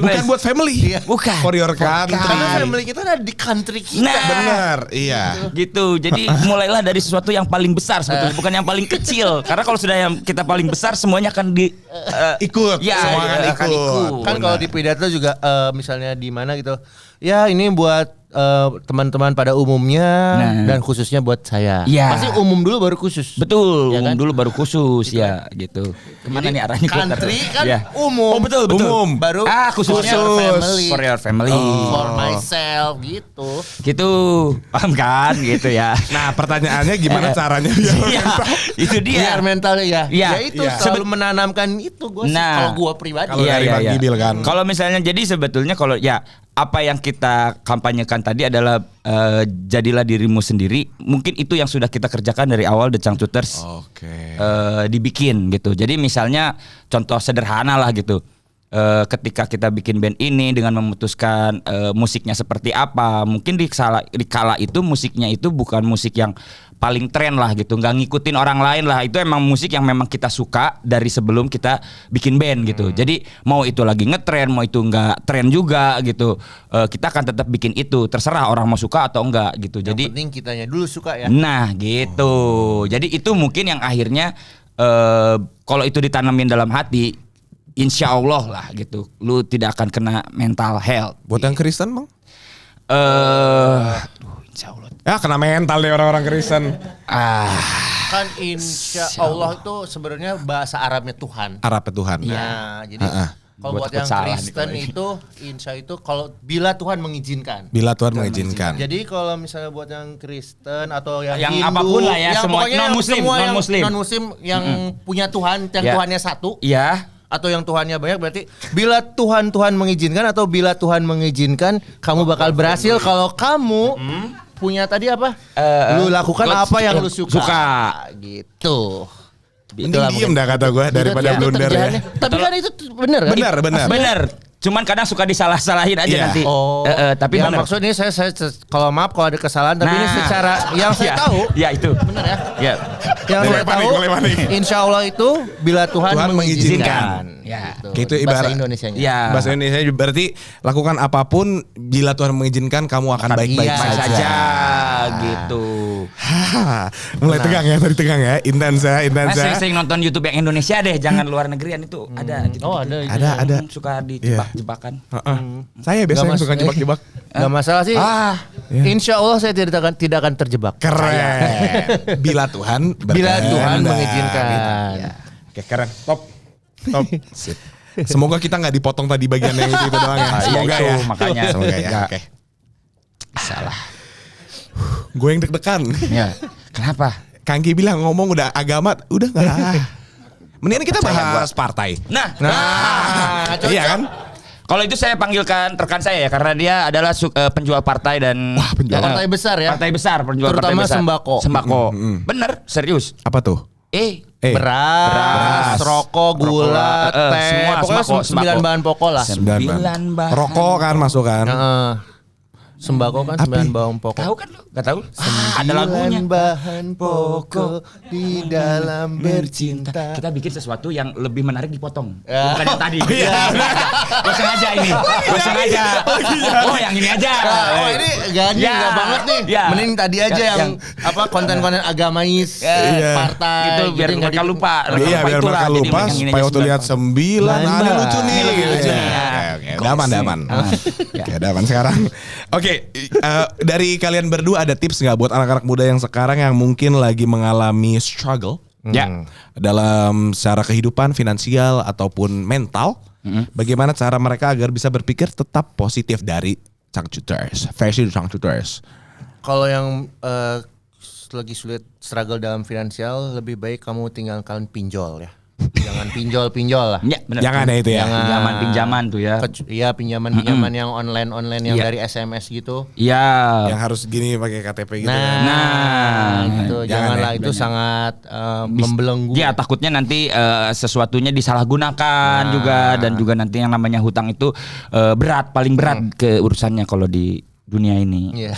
Bukan buat family. Bukan. For your country. Karena family kita ada di country kita. Nah, Bener, iya. gitu. Jadi mulailah dari sesuatu yang paling besar sebetulnya, bukan yang paling kecil. Karena kalau sudah yang kita paling besar semuanya akan Ikut, ya, semua akan ikut. Kan kalau di pidato juga misalnya di mana gitu. Ya ini buat teman-teman pada umumnya dan khususnya buat saya. Ya. Pasti umum dulu baru khusus. betul, Ya kan? umum dulu baru khusus ya gitu. Kemana nih arahnya? Gua ntar- Country kan Ya. umum. Oh betul. Umum. Baru Khususnya for your family. For myself gitu. Gitu. Paham kan gitu ya. Nah pertanyaannya gimana caranya biar Iya, itu dia. Biar mentalnya ya. Iya. Ya itu Iya. selalu menanamkan itu gue Nah. kalau gue pribadi. Kalau dari Bang Gibil kan. Kalau misalnya jadi sebetulnya kalau ya apa yang kita kampanyekan tadi adalah jadilah dirimu sendiri. Mungkin itu yang sudah kita kerjakan dari awal The Cangcuters. Oke. Dibikin gitu. Jadi misalnya contoh sederhana lah gitu. Ketika kita bikin band ini dengan memutuskan musiknya seperti apa, mungkin di kala itu musiknya itu bukan musik yang paling tren lah gitu, nggak ngikutin orang lain lah, itu emang musik yang memang kita suka dari sebelum kita bikin band gitu. Jadi mau itu lagi ngetren, mau itu nggak tren juga gitu, kita akan tetap bikin itu, terserah orang mau suka atau enggak gitu. Yang Jadi penting kitanya dulu suka ya. nah gitu. Jadi itu mungkin yang akhirnya kalau itu ditanamin dalam hati, insya Allah lah gitu, lu tidak akan kena mental health. Buat yang Kristen bang? Insya Allah. Ya kena mental deh orang-orang Kristen. Kan insya Allah itu sebenarnya bahasa Arabnya Tuhan. Arabnya Tuhan. Ya, jadi kalau Gua buat takut yang salah nih Kristen kalau itu insya itu kalau bila Tuhan mengizinkan. Bila Tuhan mengizinkan. Jadi kalau misalnya buat yang Kristen atau yang Yang Hindu, apapun lah ya, yang semua pokoknya yang non-muslim, semua yang non-muslim. non-muslim yang punya Tuhan, yang Ya. Tuhannya satu Iya. atau yang Tuhannya banyak, berarti bila Tuhan mengizinkan atau bila Tuhan mengizinkan kamu bakal berhasil kalau kamu punya tadi apa? Lu lakukan apa yang lu suka. Gitu. Mending diem dah kata gue daripada blunder ya. Tapi kan itu bener kan? Benar. Bener. Cuman kadang suka disalah-salahin aja Iya. nanti. Oh, Tapi ya, bener. maksudnya saya kalau maaf kalau ada kesalahan, tapi ini Nah. secara yang saya tahu, Ya itu. bener ya. Ya. Yang Boleh saya panik, tahu, boleh panik. insya Allah itu bila Tuhan Tuhan mengizinkan. mengizinkan. Ya. Itu Bahasa ibarat- Indonesianya. Ya. Bahasa Indonesia berarti lakukan apapun bila Tuhan mengizinkan kamu akan baik-baik iya saja. gitu. Mulai tegang ya, tadi tegang ya, intens ya, intens ya. Sering nonton YouTube yang Indonesia deh, jangan luar negerian itu ada. Gitu, Oh, ada. Ada. Suka dijebak-jebakan. Saya biasanya Nggak suka mas- jebak-jebak. Gak masalah sih. Iya. Insya Allah saya tidak akan terjebak. Keren. Bila Tuhan Bila berkehendak. Tuhan mengizinkan. Ya. Oke, keren. Top. Sip. Semoga kita nggak dipotong tadi bagian yang itu doang ya. Semoga itu, ya. makanya. Semoga ya. Nggak. Oke. Salah. Gue yang deg-degan. Ya. Kenapa? Kangki bilang ngomong udah agama, udah nggak. Mendingan kita bahas partai. Nah, cocok. Iya kan? kalau itu saya panggilkan rekan saya ya, karena dia adalah penjual partai dan penjual. Partai besar ya? Partai besar, penjual Terutama partai besar. sembako. Sembako. Bener, serius. Apa tuh? Beras, rokok, gula, Rokok, teh, semua pokoknya sembako, 9 bahan pokok lah. 9 bahan. Rokok kan masuk kan? Heeh. Sembako kan 9 bahan pokok. Tahu kan lu? Gak tahu? Ada lagunya. 9 bahan pokok di dalam bercinta. Kita bikin sesuatu yang lebih menarik dipotong. Ya. Bukan yang tadi. Gue sengaja ini. Gue sengaja. Oh, yang ini aja. Oh ini ganjil Ya. nggak banget nih. Ya. Mending tadi aja Ya, yang apa konten-konten agamais, Iya. partai. Gitu biar Jadi nggak mereka di- lupa. Iya biar itulah, mereka jadi lupa yang ini supaya aja waktu lihat 9 ada Nambah. lucu nih. Ini lucu Gitu. nih, ya. Oke, Daman. Oke, daman sekarang. Oke, dari kalian berdua ada tips nggak buat anak-anak muda yang sekarang yang mungkin lagi mengalami struggle Ya. dalam secara kehidupan finansial ataupun mental? Bagaimana cara mereka agar bisa berpikir tetap positif dari Changcuters, versi Changcuters? Kalau yang lagi sulit struggle dalam finansial, lebih baik kamu tinggalkan pinjol ya. Jangan pinjol lah. Ya, benar. Jangan ya itu ya. Pinjaman tuh ya. Iya pinjaman yang online yang Iya. dari SMS gitu. Iya. Yang harus gini pakai KTP gitu. Nah, gitu. jangan Janganlah ya. itu sangat membelenggu. Ya takutnya nanti sesuatunya disalahgunakan juga, dan juga nanti yang namanya hutang itu paling berat ke urusannya kalau di dunia ini. Iya.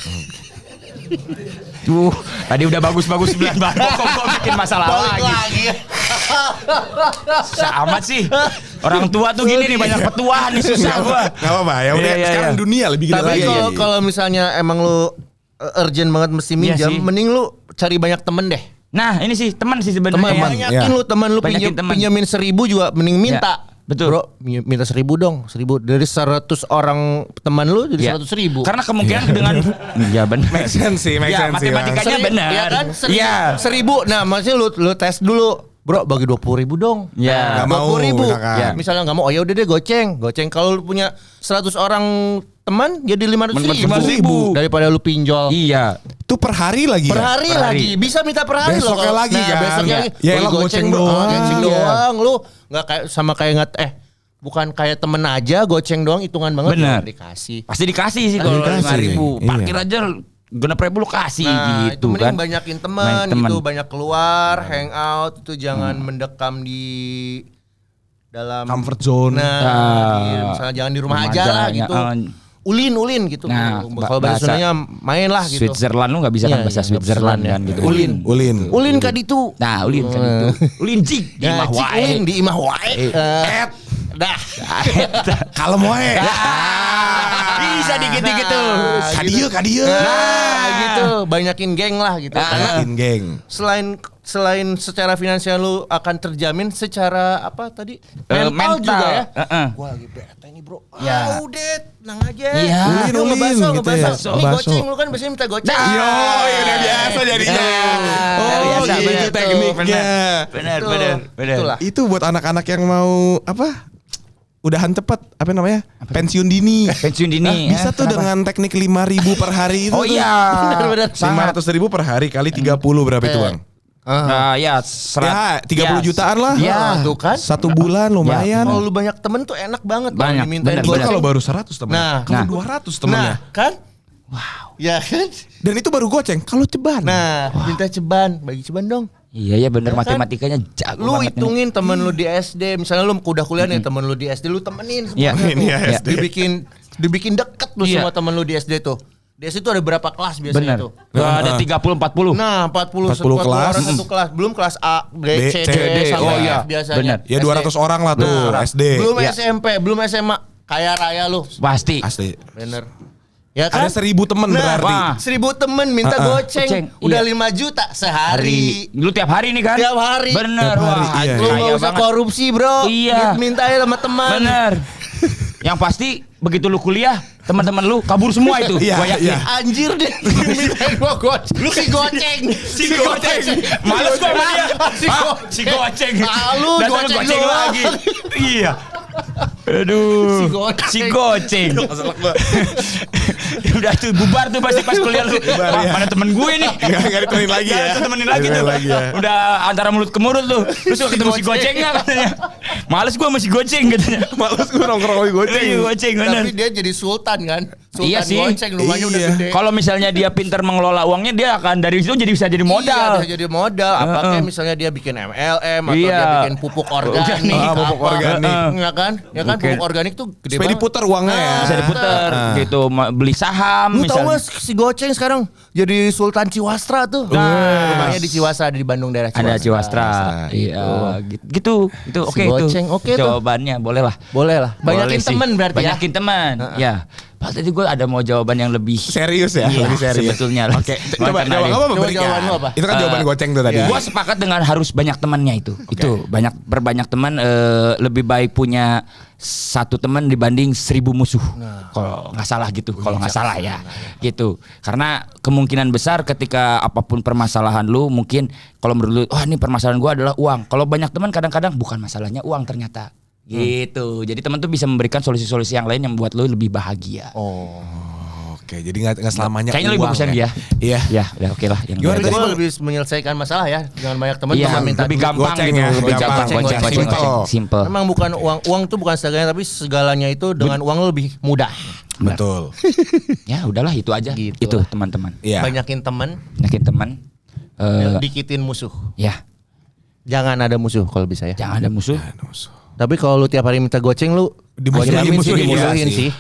Tuh, tadi udah bagus-bagus 9 bahan pokok kok bikin masalah lagi. Amat sih. Orang tua tuh gini nih, banyak petuahan nih, susah gua. Gak apa-apa ya udah Iya, sekarang iya. dunia lebih gede Tapi lagi. kalau misalnya emang lu urgent banget mesti Iya minjam, sih. mending lu cari banyak temen deh. Nah, ini sih teman sih Teman, sebenarnya. banyakin ya. lu teman lu Banyakin teman. pinjemin 1000 juga mending minta. Ya, betul. Bro, minta 1000 dong, 1000 dari 100 orang teman lu jadi Ya. 100.000. Karena kemungkinan dengan Iya benar. Make sense sih, make Ya, sense sih, Bang. matematikanya benar. Ya kan? Iya. 1000. Nah, maksudnya lu tes dulu. Bro, bagi 20.000 dong. Ya. Nggak mau, 20.000. misalkan. Ya. Misalnya nggak mau, oh ya udah deh goceng. Kalau lu punya 100 orang teman jadi 500.000 500.000. daripada lu pinjol. Iya. Itu per hari lagi Per ya? hari Per hari. lagi, bisa minta per hari loh. Besoknya kalau- lagi kan? Besoknya Ya. lagi. Ya, Bagi elah, goceng doang. doang. Goceng Iya. doang. Lu nggak kayak sama kayak bukan kayak temen aja, goceng doang hitungan banget. Benar. Dikasih. Pasti dikasih sih kalau Dikasih. 5.000. Iya. Parkir aja genep ribu lu kasih Nah, gitu itu mending kan. banyakin teman Banyak teman. gitu, banyak keluar, hangout itu jangan mendekam di dalam Comfort zone. misalnya jangan di rumah Rumah aja lah aja, gitu. ya, Ulin gitu. Nah, Kalau bahasa Sundanya main lah gitu. Switzerland lu nggak bisa kan Iya, bahasa iya, Switzerland ya. kan gitu. Ulin. Ulin kah itu? Nah, ulin kan itu. Ulin jig di mah Cik wae. ulin di imah wae. Dah. Kalem wae. Bisa dikit-dikit tuh. Kadieu. Nah, gitu. Banyakin geng lah gitu. Karena Banyakin geng. selain selain secara finansial lu akan terjamin, secara apa tadi? Mental juga ya. Gua lagi bete nih bro. Ya. Udah tenang aja. Iya. Lu ngebaso, Ulin gitu ya. Nih goceng, lu kan biasanya minta goceng. Yo, udah biasa jadinya. biasa, gitu bener tuh, tekniknya. Benar. Itulah. Itu buat anak-anak yang mau apa? Udahan cepat, apa namanya? Pensiun dini. Pensiun dini. Bisa tuh dengan teknik 5.000 per hari itu. Oh iya. Bener-bener. 500.000 per hari kali 30 berapa itu Bang? Nah, ya Ya 30 jutaan lah. Ya. Tuh kan. 1 bulan lumayan. Kalau lu banyak temen tuh enak banget kalau Banyak, dimintain bener, Itu goceng. kalau baru 100 temen. Nah. Kamu 200 temennya. Nah, kan? Wow. Ya kan? Dan itu baru goceng. Kalau ceban. Nah, minta ceban, bagi ceban dong. Iya bener, Ya kan? matematikanya jago Lu banget ini. hitungin temen lu di SD, misalnya lu udah kuliah nih, temen lu di SD lu temenin Iya. semuanya Ini ya, tuh. SD. Dibikin deket lu Iya. semua temen lu di SD tuh. Di SD tuh ada berapa kelas biasanya Bener. tuh? Ada 30-40. Nah, 40 kelas. orang satu kelas. Belum kelas A, B, C, D, C, D. sampai Oh, F iya. biasanya. Bener. Ya 200 orang lah tuh Nah, SD. Belum Iya. SMP, belum SMA. Kaya raya lu. Pasti. Asli. Bener. Ya kan? Ada 1.000 temen Nah, berarti. wah. 1.000 temen minta goceng. Goceng, Udah iya. 5 juta sehari. Lu tiap hari nih kan? Tiap hari. Bener. Tiap hari, Wah, iya. Lu kaya gak usah banget. korupsi bro. Iya. Mintain sama teman. Bener. Yang pasti begitu lu kuliah, teman-teman lu kabur semua itu. Iya, Gua yakin. iya. Anjir deh. Mintain gua goceng. Lu si goceng. Si goceng. Males gua sama dia. Si Ah, goceng. si goceng. Ah, lu Datang goceng goceng doang. lagi. Iya. Aduh. Si goceng. Si goceng. Udah tuh bubar tuh pasti pas kuliah lu. Bubar, Wah, ya. mana temen gue nih. Nggak ditemenin lagi ya. Nggak ditemenin lagi Ditemenin tuh. lagi ya. Udah antara mulut ke mulut tuh. Terus ketemu si gocengnya katanya. Males gue sama si goceng katanya. Males gue nongkrong sama goceng. Iya, goceng bener. Tapi dia jadi sultan kan. Sultan Iya sih. goceng rumahnya udah Iya. gede. Kalau misalnya dia pintar mengelola uangnya, dia akan dari situ jadi bisa jadi modal. Iya, bisa jadi modal. Apakah misalnya dia bikin MLM atau Iya. dia bikin pupuk organik. Ah, pupuk apa. organik. Ya kan? Ya kan Mungkin. pupuk organik tuh gede Supaya banget. diputar uangnya ya. Bisa diputer gitu, beli saham Lu tau misalnya. gak si goceng sekarang jadi Sultan Ciwastra tuh. Nah. Rumahnya di Ciwastra, ada di Bandung daerah Ada Ciwastra. Ciwastra. Iya, gitu. Itu Si oke itu. goceng, oke tuh. Jawabannya boleh lah. Boleh lah. Banyakin Boleh sih. temen berarti ya. Banyakin teman. Ya. Pas tadi gue ada mau jawaban yang lebih Serius ya? Iya, Lebih serius. sebetulnya. Oke, coba Karena jawaban dia- apa Coba berikan? jawaban lu apa? Itu kan jawaban goceng tuh tadi. iya. Gua sepakat dengan harus banyak temannya itu. Itu berbanyak teman lebih baik punya satu teman dibanding 1.000 musuh. Kalau nggak salah gitu, kalau nggak salah ya, gitu. Karena kemungkinan besar ketika apapun permasalahan lu, mungkin kalau menurut lu, oh ini permasalahan gua adalah uang. Kalau banyak teman kadang-kadang bukan masalahnya uang ternyata. Gitu. Jadi teman tuh bisa memberikan solusi-solusi yang lain yang membuat lu lebih bahagia. Oh. Oke, jadi nggak selamanya Kayaknya lebih uang bagusan ya. dia. Iya. Ya, udah oke lah. Yang Gimana gua- tadi, Gue Bang? lebih menyelesaikan masalah ya. Jangan banyak teman Iya, cuma minta lebih duit. gampang Goceng gitu, ya, lebih gampang, gampang, goceng, goceng, simple. simple. Memang bukan uang tuh bukan segalanya, tapi segalanya itu dengan uang lo lebih mudah. Betul. Ya udahlah itu aja. Gitu Itu lah. teman-teman. Iya. Banyakin teman, Yakin teman. dikitin musuh. Ya, Jangan ada musuh kalau bisa ya. jangan ada musuh. Tapi kalau lu tiap hari minta goceng lu Dimusuhin, dimusuhin iya sih.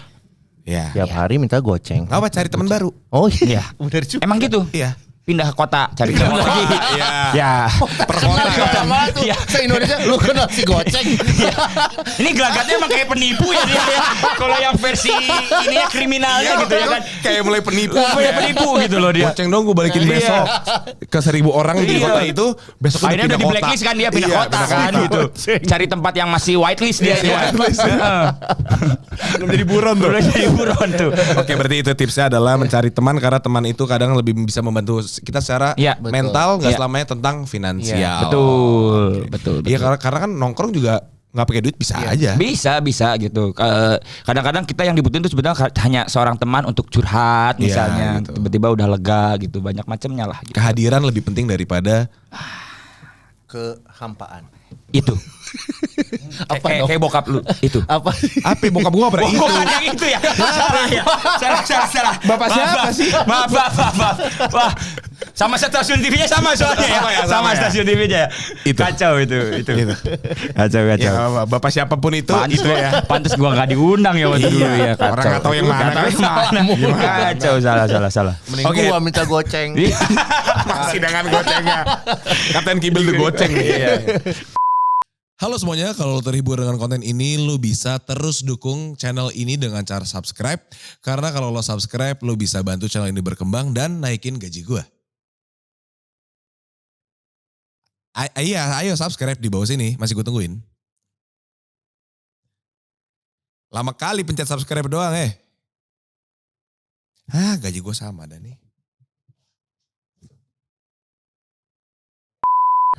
Iya. Tiap hari minta goceng. Apa cari teman baru? Oh Iya. Bener juga. Emang gitu. Iya. Pindah ke kota cari teman lagi. Iya. Ya. Sama tuh. Iya. Se-Indonesia lu kenal si goceng. Ini gelagatnya emang kayak penipu ya dia. Ya. Kalau yang versi ini ya kriminalnya gitu ya kan. Kayak mulai penipu. Kayak penipu gitu loh dia. Goceng dong gue balikin Iya. besok ke 1.000 orang di Iya. kota itu. Besok Akhirnya udah di blacklist kan dia pindah Iya, kota kan gitu. Cari tempat yang masih whitelist dia. Iya, whitelist. Heeh. Belum jadi buron tuh. Udah jadi buron tuh. Oke, berarti itu tipsnya adalah mencari teman karena teman itu kadang lebih bisa membantu kita secara Iya, betul. mental, nggak Iya. selamanya tentang finansial. Iya, Betul. Iya, karena kan nongkrong juga nggak pakai duit bisa aja. Bisa gitu. Kadang-kadang kita yang dibutuhin itu sebenarnya hanya seorang teman untuk curhat Iya, misalnya. gitu. Tiba-tiba udah lega gitu. Banyak macamnya lah. Gitu. Kehadiran lebih penting daripada Kehampaan. Itu. Apa dong? Kayak bokap lu itu. Apa? apa bokap gua pernah itu. Bukan yang itu ya. Salah ya. Salah. Bapak siapa sih? Maaf. Wah, sama stasiun TV-nya sama soalnya ya. Sama ya. Stasiun TV-nya. Itu. Kacau itu. Kacau. Ya, bapak siapapun itu Pantes itu ya. Pantes gua nggak diundang ya waktu dulu ya. Kacau. Orang nggak tahu yang mana. Nggak tahu yang mana. Kacau, salah. Mending Oke. gua minta goceng. Iya. Masih dengan gocengnya. Kapten Kibel tuh goceng. Iya. Halo semuanya, kalau lo terhibur dengan konten ini, lo bisa terus dukung channel ini dengan cara subscribe. Karena kalau lo subscribe, lo bisa bantu channel ini berkembang dan naikin gaji gue. Iya, ayo subscribe di bawah sini. Masih gue tungguin. Lama kali pencet subscribe doang gaji gue sama dah nih.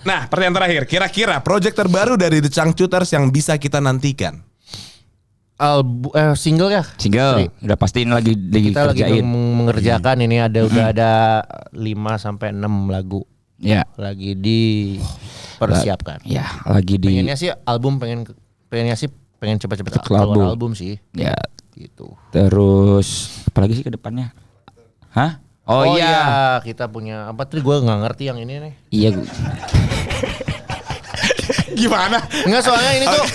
Nah, pertanyaan terakhir. Kira-kira project terbaru dari The Changcuters yang bisa kita nantikan? Single ya? Single. Udah pastiin lagi Kita lagi dikerjain. mengerjakan ini udah ada 5 sampai 6 lagu. Ya. Lagi dipersiapkan. Ya, lagi di Pengennya sih pengen cepet-cepet Keluar keluar album. album sih. ya. Gitu. Terus apalagi sih ke depannya? Hah? Oh, iya. Kita punya apa tadi gue nggak ngerti yang ini nih. Iya. Gimana? Enggak, soalnya ini tuh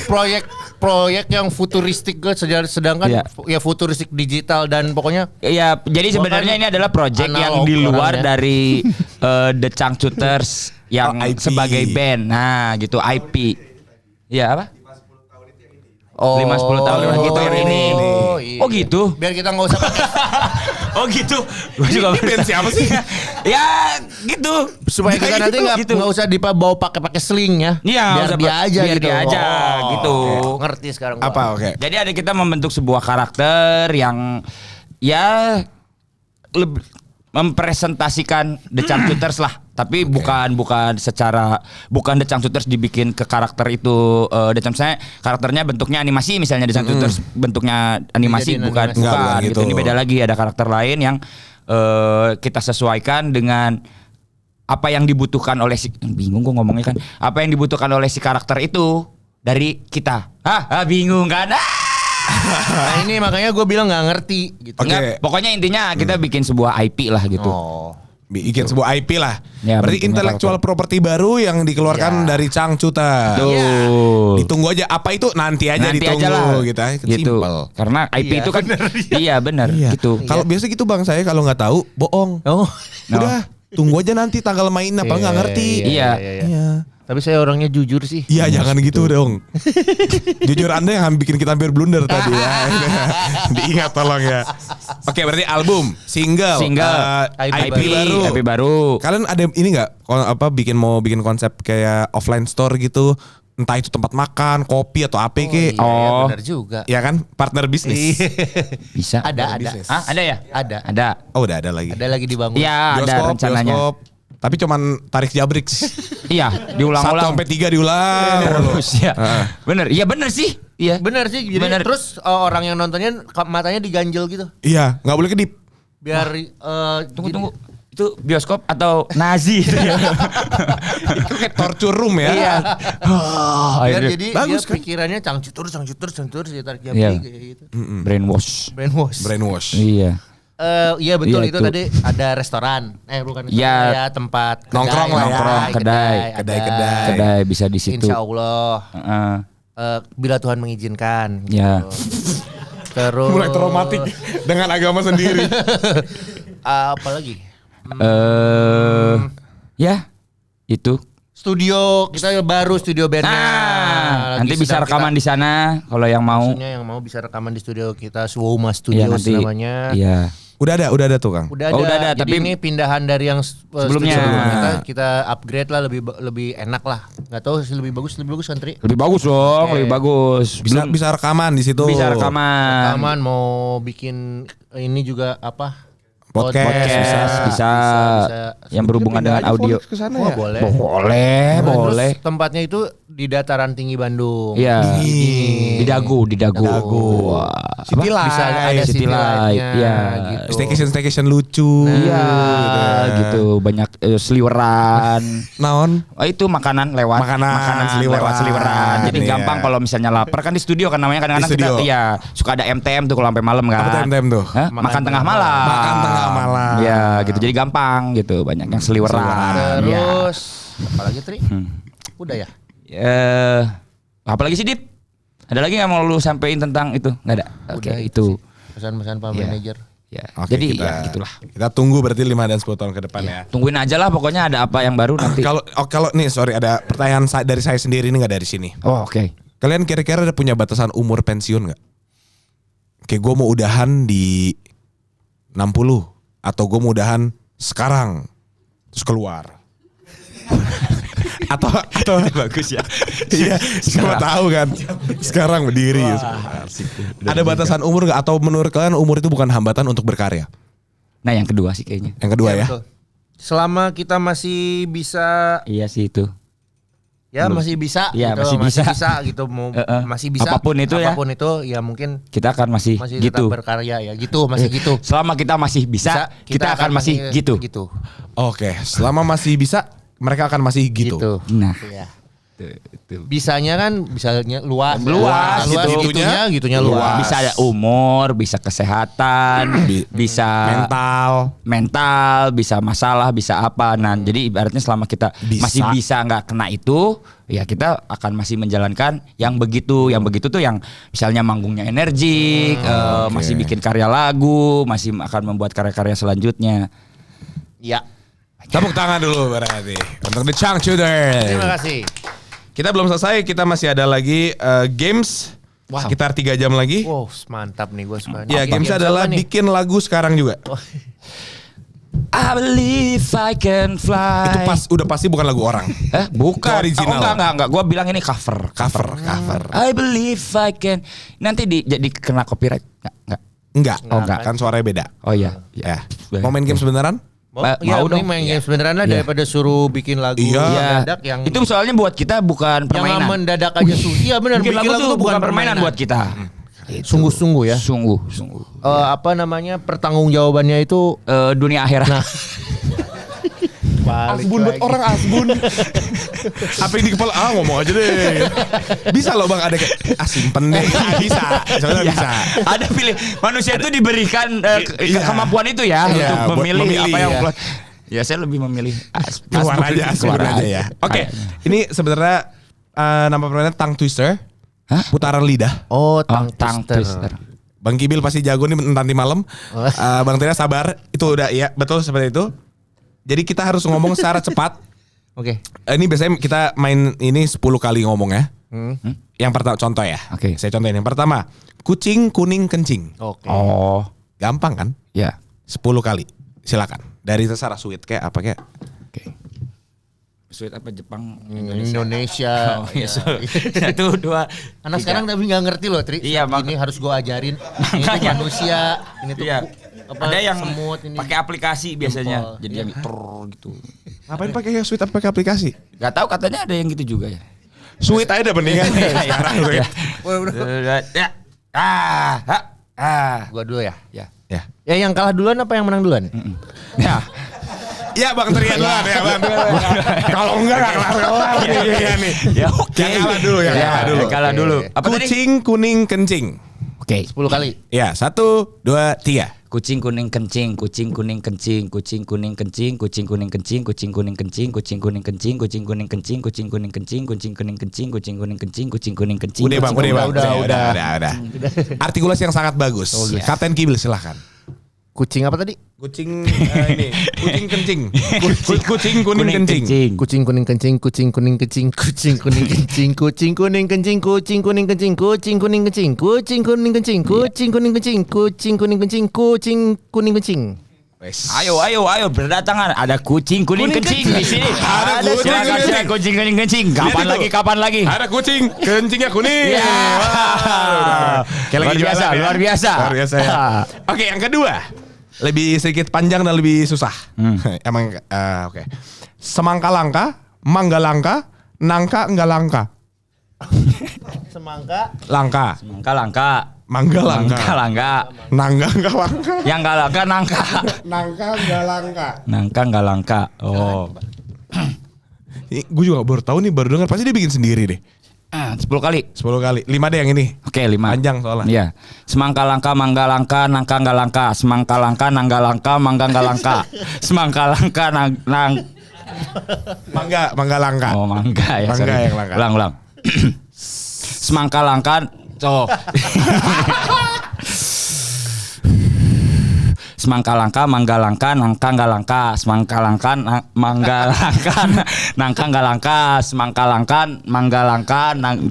proyek yang futuristik gue sedangkan Iya. ya futuristik digital dan pokoknya Iya, jadi Gua sebenarnya kan ini adalah project yang analog di luar orangnya. dari The Changcuters yang IP. sebagai band. Nah, gitu IP. Iya apa? 5-10 tahun gitu yang ini. Iya. Oh gitu. Biar kita nggak usah pakai Oh gitu. Gue juga Band siapa sih? Ya, gitu. supaya kita nanti nggak Gitu. usah bawa pakai sling ya. Iya, biar nggak usah dia aja biar gitu. dia aja, gitu. Ngerti sekarang gua. Apa? Oke. Jadi ada kita membentuk sebuah karakter yang ya mempresentasikan The Changcuters lah, tapi bukan The Changcuters dibikin ke karakter itu. The Changcuters karakternya bentuknya animasi, misalnya The Changcuters bentuknya animasi, Dijadiin bukan animasi. Enggak, gitu. gitu. Ini beda lagi, ada karakter lain yang kita sesuaikan dengan apa yang dibutuhkan oleh si, bingung gue ngomongnya kan, apa yang dibutuhkan oleh si karakter itu dari kita. Bingung kan? Nah ini makanya gue bilang nggak ngerti gitu. Oke. Enggak, pokoknya intinya kita bikin sebuah IP lah gitu. Oh. Bikin sebuah IP lah. Ya, Berarti bentuknya intellectual property baru yang dikeluarkan Ya. dari Changcuters. Tuh. Ditunggu aja. Apa itu nanti aja Nanti ditunggu aja lah. gitu. Gitu. Simple. Karena IP Iya, itu kan iya benar Iya. gitu. Kalau biasa gitu bang, saya kalau nggak tahu bohong. Oh. Udah, tunggu aja nanti tanggal main apa nggak ngerti. Iya. Iya. Tapi saya orangnya jujur sih. Iya, jangan gitu dong. Jujur Anda yang bikin kita hampir blunder tadi ya. Diingat tolong ya. Oke, berarti album, single, IP baru. IP baru. Kalian ada ini nggak mau bikin konsep kayak offline store gitu, entah itu tempat makan, kopi atau apa Iya, Oh. benar juga. ya kan, partner bisnis. Bisa. Ada. bisnis. Ada ya? Ada. Ada. Oh udah ada lagi. Ada lagi dibangun. Iya, ada rencananya. bioskop. Tapi cuman tarik jabriks. Iya, 1 diulang-ulang. sampai 3 diulang. Terus ya. Bener. Iya bener sih. Iya. Benar sih. Jadi Bener. terus orang yang nontonnya matanya diganjel gitu. Iya, nggak boleh kedip. Biar Tunggu. Itu bioskop atau Nazi itu ya? Itu kayak torture room ya. Iya. Biar Akhirnya. jadi Bagus dia kan? pikirannya cangcutur ya tarik Iya. jambri kayak gitu. Brainwash. Brainwash. Iya. Iya betul Iya, itu itu. tadi ada restoran. Bukan restoran Iya. ya tempat Nongkrong lah ya. Nongkrong, kedai. ada. Kedai bisa di situ. Insya Allah Heeh. bila Tuhan mengizinkan. Ya. Terus Mulai traumatik dengan agama sendiri. apa lagi? Ya. Itu. Studio kita baru studio bandnya. Lagi Nanti bisa sedang rekaman kita- di sana kalau yang mau. Maksudnya yang mau bisa rekaman di studio kita Swoma Iya Studios nanti. namanya. Iya. Udah ada tuh Kang. Udah Oh, ada, udah ada, jadi tapi ini pindahan dari yang sebelumnya. studio sebelumnya kita upgrade lah lebih enak lah. Gak tahu sih lebih bagus kan Tri? Lebih bagus dong, lebih bagus. Bisa rekaman di situ. Bisa rekaman. Rekaman mau bikin ini juga apa? Podcast, bisa. Yang berhubungan dengan audio. ke sana Oh, ya. boleh. Boleh, Terus boleh. tempatnya itu di dataran tinggi Bandung. Iya. Di Dago. Dago. Wah. City Apa? Light. Bisa ada City city Light, light-nya iya. gitu. Staycation lucu. Iya, ya. gitu. Banyak seliweran. Naon? Oh itu makanan lewat Makanan, seliweran. lewat seliweran. Jadi Iya. gampang kalau misalnya lapar kan di studio kan namanya kadang-kadang Di kita studio. iya suka ada MTM tuh kalau sampai malam kan. Apa tuh MTM tuh? Hah? Makan tengah malam. Makan tengah malam. Iya, gitu. Jadi gampang gitu. Banyak yang seliweran. Iya. Terus apalagi Tri? Udah ya? Apalagi sih Dip? Ada lagi nggak mau lu sampein tentang itu? Nggak ada. Oke, Udah itu. sih. Pesan-pesan Pak Iya. Manajer. Ya. Oke, Jadi kita, ya gitulah. Kita tunggu berarti 5 dan 10 tahun ke depan ya. Tungguin aja lah pokoknya ada apa yang baru nanti. Kalau nih sorry ada pertanyaan dari saya sendiri ini nggak dari sini. Oh, oke. Kalian kira-kira ada punya batasan umur pensiun nggak? Kayak gue mau udahan di 60 atau gue mau udahan sekarang terus keluar. atau Bagus ya. iya, siapa tahu kan. Sekarang berdiri. Ada batasan umur nggak atau menurut kalian umur itu bukan hambatan untuk berkarya? Nah yang kedua sih kayaknya. Yang kedua ya. Betul. Selama kita masih bisa Iya sih itu. ya masih bisa Iya, gitu, masih bisa. gitu mau Heeh. masih bisa Apapun itu ya mungkin Kita akan masih gitu. tetap berkarya ya gitu masih gitu. Selama kita masih bisa, kita akan masih gitu. Oke, selama masih bisa mereka akan masih gitu. Nah. Ya. Itu. Bisanya kan bisanya luas Luas, gitu. gitunya luas. Bisa ada umur, bisa kesehatan, bisa mental, bisa masalah, bisa apa. Nah, jadi ibaratnya selama kita masih bisa nggak kena itu, ya kita akan masih menjalankan yang begitu. Yang begitu tuh yang misalnya manggungnya energik, masih bikin karya lagu, masih akan membuat karya-karya selanjutnya. Ya. Tepuk tangan dulu berarti untuk The Changcuder. Terima kasih. Kita belum selesai, kita masih ada lagi games sekitar 3 jam lagi. Wow, mantap nih gue suka. Ya, games adalah bikin lagu sekarang juga. I believe I can fly. Itu udah pasti bukan lagu orang. Bukan. Itu original. Enggak. Gua bilang ini cover. I believe I can. Nanti jadi kena copyright. Enggak. Enggak. Kan suaranya beda. Oh iya. Ya. Mau main games beneran? Mau dong main games beneran lah daripada suruh bikin lagu mendadak yang itu soalnya buat kita bukan permainan. Yang mendadak aja susah. Iya benar. Bikin lagu tuh bukan permainan buat kita. Sungguh-sungguh ya. Sungguh. Apa namanya pertanggungjawabannya itu Dunia akhirat. Nah. Asbun buat orang asbun. Apa yang di kepala? Ngomong aja deh. Bisa loh Bang, ada kayak simpen deh. Bisa. Soalnya bisa. Ada pilih. Manusia itu diberikan kemampuan itu ya untuk memilih apa yang ya saya lebih memilih keluar aja ya. Oke. Ini sebenarnya nama permainan tongue twister. Putaran lidah. Oh, tongue twister. Bang Kibil pasti jago nih nanti malam. Bang Tira sabar. Itu udah ya betul seperti itu. Jadi kita harus ngomong secara cepat. Oke. Ini biasanya kita main ini 10 kali ngomong ya. Yang pertama contoh ya. Oke. Saya contohin yang pertama. Kucing, kuning, kencing. Oke. Oh. Gampang kan? Ya. 10 kali. Silakan. Dari terserah sweet kayak apa kayak. Oke. Sweet apa Jepang? Indonesia. Oh, iya. 1, 2. Anak sekarang tapi nggak ngerti loh, Tri. Iya, ini harus gue ajarin. Ini tuh manusia. Ini tuh ada yang semut ini. pakai aplikasi biasanya. Jempol. Jadi yang gitu. Ngapain pakai sweet apa pakai aplikasi? Gak tahu katanya ada yang gitu juga ya. Sweet aja mendingan sekarang tuh ya. Gua dulu ya. Ya. Ya yang kalah duluan apa yang menang duluan? Ya. Ya Bang Trian duluan ya Bang. Kalau enggak kelar nih. Ya oke. Yang kalah dulu ya. Kalah dulu. Apa tadi? Kucing, kuning, kencing. Oke. 10 kali. Ya, 1, 2, 3. Kucing kuning kencing, kucing kuning kencing, kucing kuning kencing, kucing kuning kencing, kucing kuning kencing, kucing kuning kencing, kucing kuning kencing, kucing kuning kencing, kucing kuning kencing, kucing kuning kencing, kucing kuning kencing. Udah Bang, udah. Artikulasi yang sangat bagus. Kapten Kibil silahkan. Kucing apa tadi? Kucing ini, kucing kencing. Kucing kuning kencing. Kucing kuning kencing, kucing kuning kencing, kucing kuning kencing, kucing kuning kencing, kucing kuning kencing, kucing kuning kencing, kucing kuning kencing, kucing kuning kencing, kucing kuning kencing, kucing kuning kencing. Ayo berdatangan. Ada kucing kuning kencing di sini. Ada kucing kuning kencing. Kapan lagi? Ada kucing, kencingnya kuning. Luar biasa. Ya. Oke, yang kedua. Lebih sedikit panjang dan lebih susah. Emang oke. Semangka langka, mangga langka, nangka enggak langka. Semangka. Langka. Langka. Mangga langka. Nangga enggak langka. Yang enggak langka nangka. Nangka enggak langka. Nangka enggak langka. Oh. Gue juga baru tahu nih, baru dengar. Pasti dia bikin sendiri deh. 10 kali. 10 kali. 5 deh yang ini. Oke, 5. Panjang soalnya. Iya. Semangka langka, mangga langka, nangka enggak langka. Semangka langka, nangga langka, mangga enggak langka. Semangka langka, mangga langka. Oh, mangga ya. Mangga sorry. yang langka. Ulang. Semangka langka. Semangka langka, mangga langka, nangka enggak langka. Semangka langka, mangga langka, nangka enggak langka. Semangka langka, mangga langka, nangka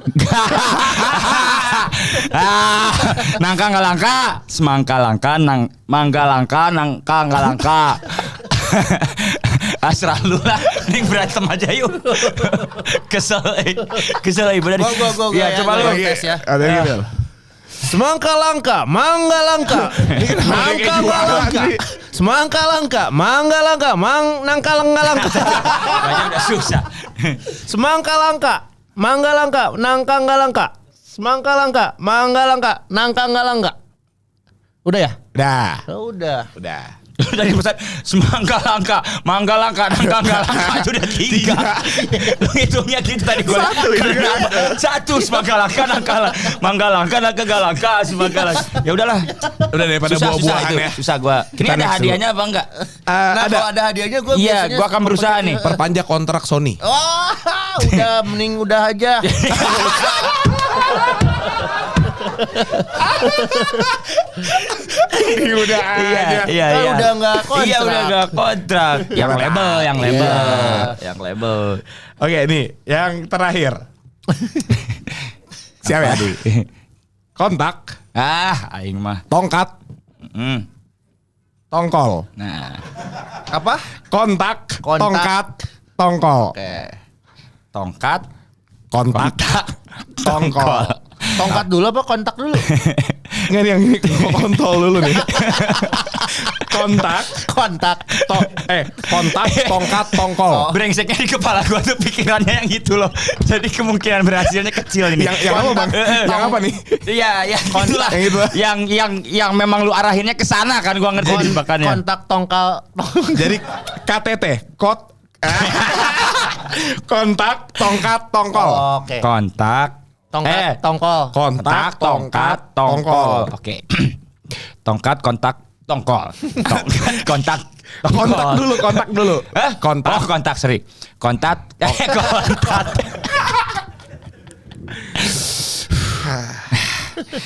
enggak langka. Semangka langka, mangga langka, nangka enggak langka. Asrah lu lah, nih berantem aja yuk. Kesel bener. Gua Ya coba lu tes ya. Ada gitu. Semangka langka, mangga langka. Nangka langka. Semangka langka, mangga langka, nangka langka. Banyak udah susah. Semangka langka, mangga langka, nangka nggak langka. Semangka langka, mangga langka, nangka nggak langka. Udah ya? Udah. Udah. Dari pesan semangka langka, mangga langka, nangka nggak langka itu udah 3. Lu hitungnya gitu tadi gue. Satu semangka langka, mangga langka, nangka nggak langka, semangka langka. Ya udahlah. Udah daripada buah-buahan ya. Susah gue. Ini ada hadiahnya apa enggak? Nah, kalau ada hadiahnya gue Iya, gue akan berusaha nih. Perpanjang kontrak Sony. Wah, udah mending udah aja. Ini udah aja. Iya. Kan udah nggak kontrak. Iya udah nggak kontrak. Yang label. Oke, nih yang terakhir. Siapa ya? Kontak, Aing mah. tongkat, tongkol. Nah, Apa? Kontak, Kontak. tongkat, tongkol. Oke. tongkat, Kontak, tongkol. Tongkat dulu apa kontak dulu? Nggak nih, yang ini kontol dulu nih. Kontak, Kontak. kontak, tongkat, tongkol. brengseknya di kepala gua tuh pikirannya yang gitu loh. Jadi kemungkinan berhasilnya kecil ini. Yang apa bang? Yang apa nih? Iya, yang itulah. Yang itulah. Yang memang lu arahinnya ke sana kan gua ngerti jebakannya. Kontak tongkal. Jadi KTT, kontak, tongkat, tongkol. Oke. Kontak, Tongkat, tongkol. Kontak, tongkat, tongkol. Oke. Tongkat, kontak, tongkol. Kontak, Kontak dulu. Hah? Kontak. Oh, kontak, sorry. Kontak. Kontak.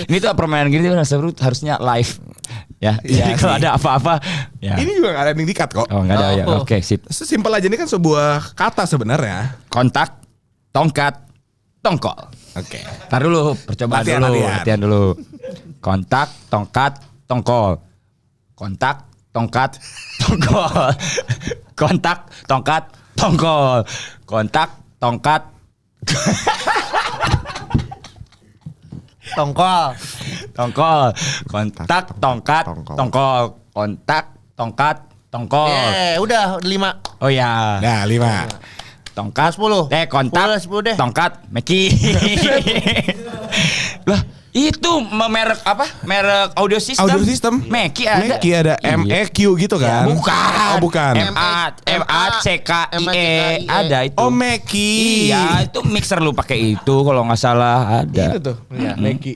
Ini tuh permainan gini harusnya live. Ya. Jadi kalau ada apa-apa, ya. Ini juga gak ada yang dikat kok. Oh, enggak ada ya. Oh. Oke, sip. Sesimpel aja, ini kan sebuah kata sebenarnya. Kontak, tongkat, tongkol. Oke. Ntar dulu, percobaan latihan dulu. Kontak, tongkat, tongkol. Kontak, tongkat, tongkol. Kontak, tongkat, tongkol. Kontak, tongkat. Tongkol. Tongkol. Kontak, tongkat, tongkol. Kontak, tongkat, tongkol. Udah 5. Oh ya. Nah, 5. Tongkat 10. Kontak 10 deh. Tongkat Meki. Lah, itu merek apa? Merek audio system. Audio system. Meki ada. Meki ada MEQ gitu kan? Bukan. Oh, bukan. MACKIE ada itu. Oh, Meki. Iya, itu mixer lu pakai itu kalau nggak salah ada. Itu tuh. Iya. Meki.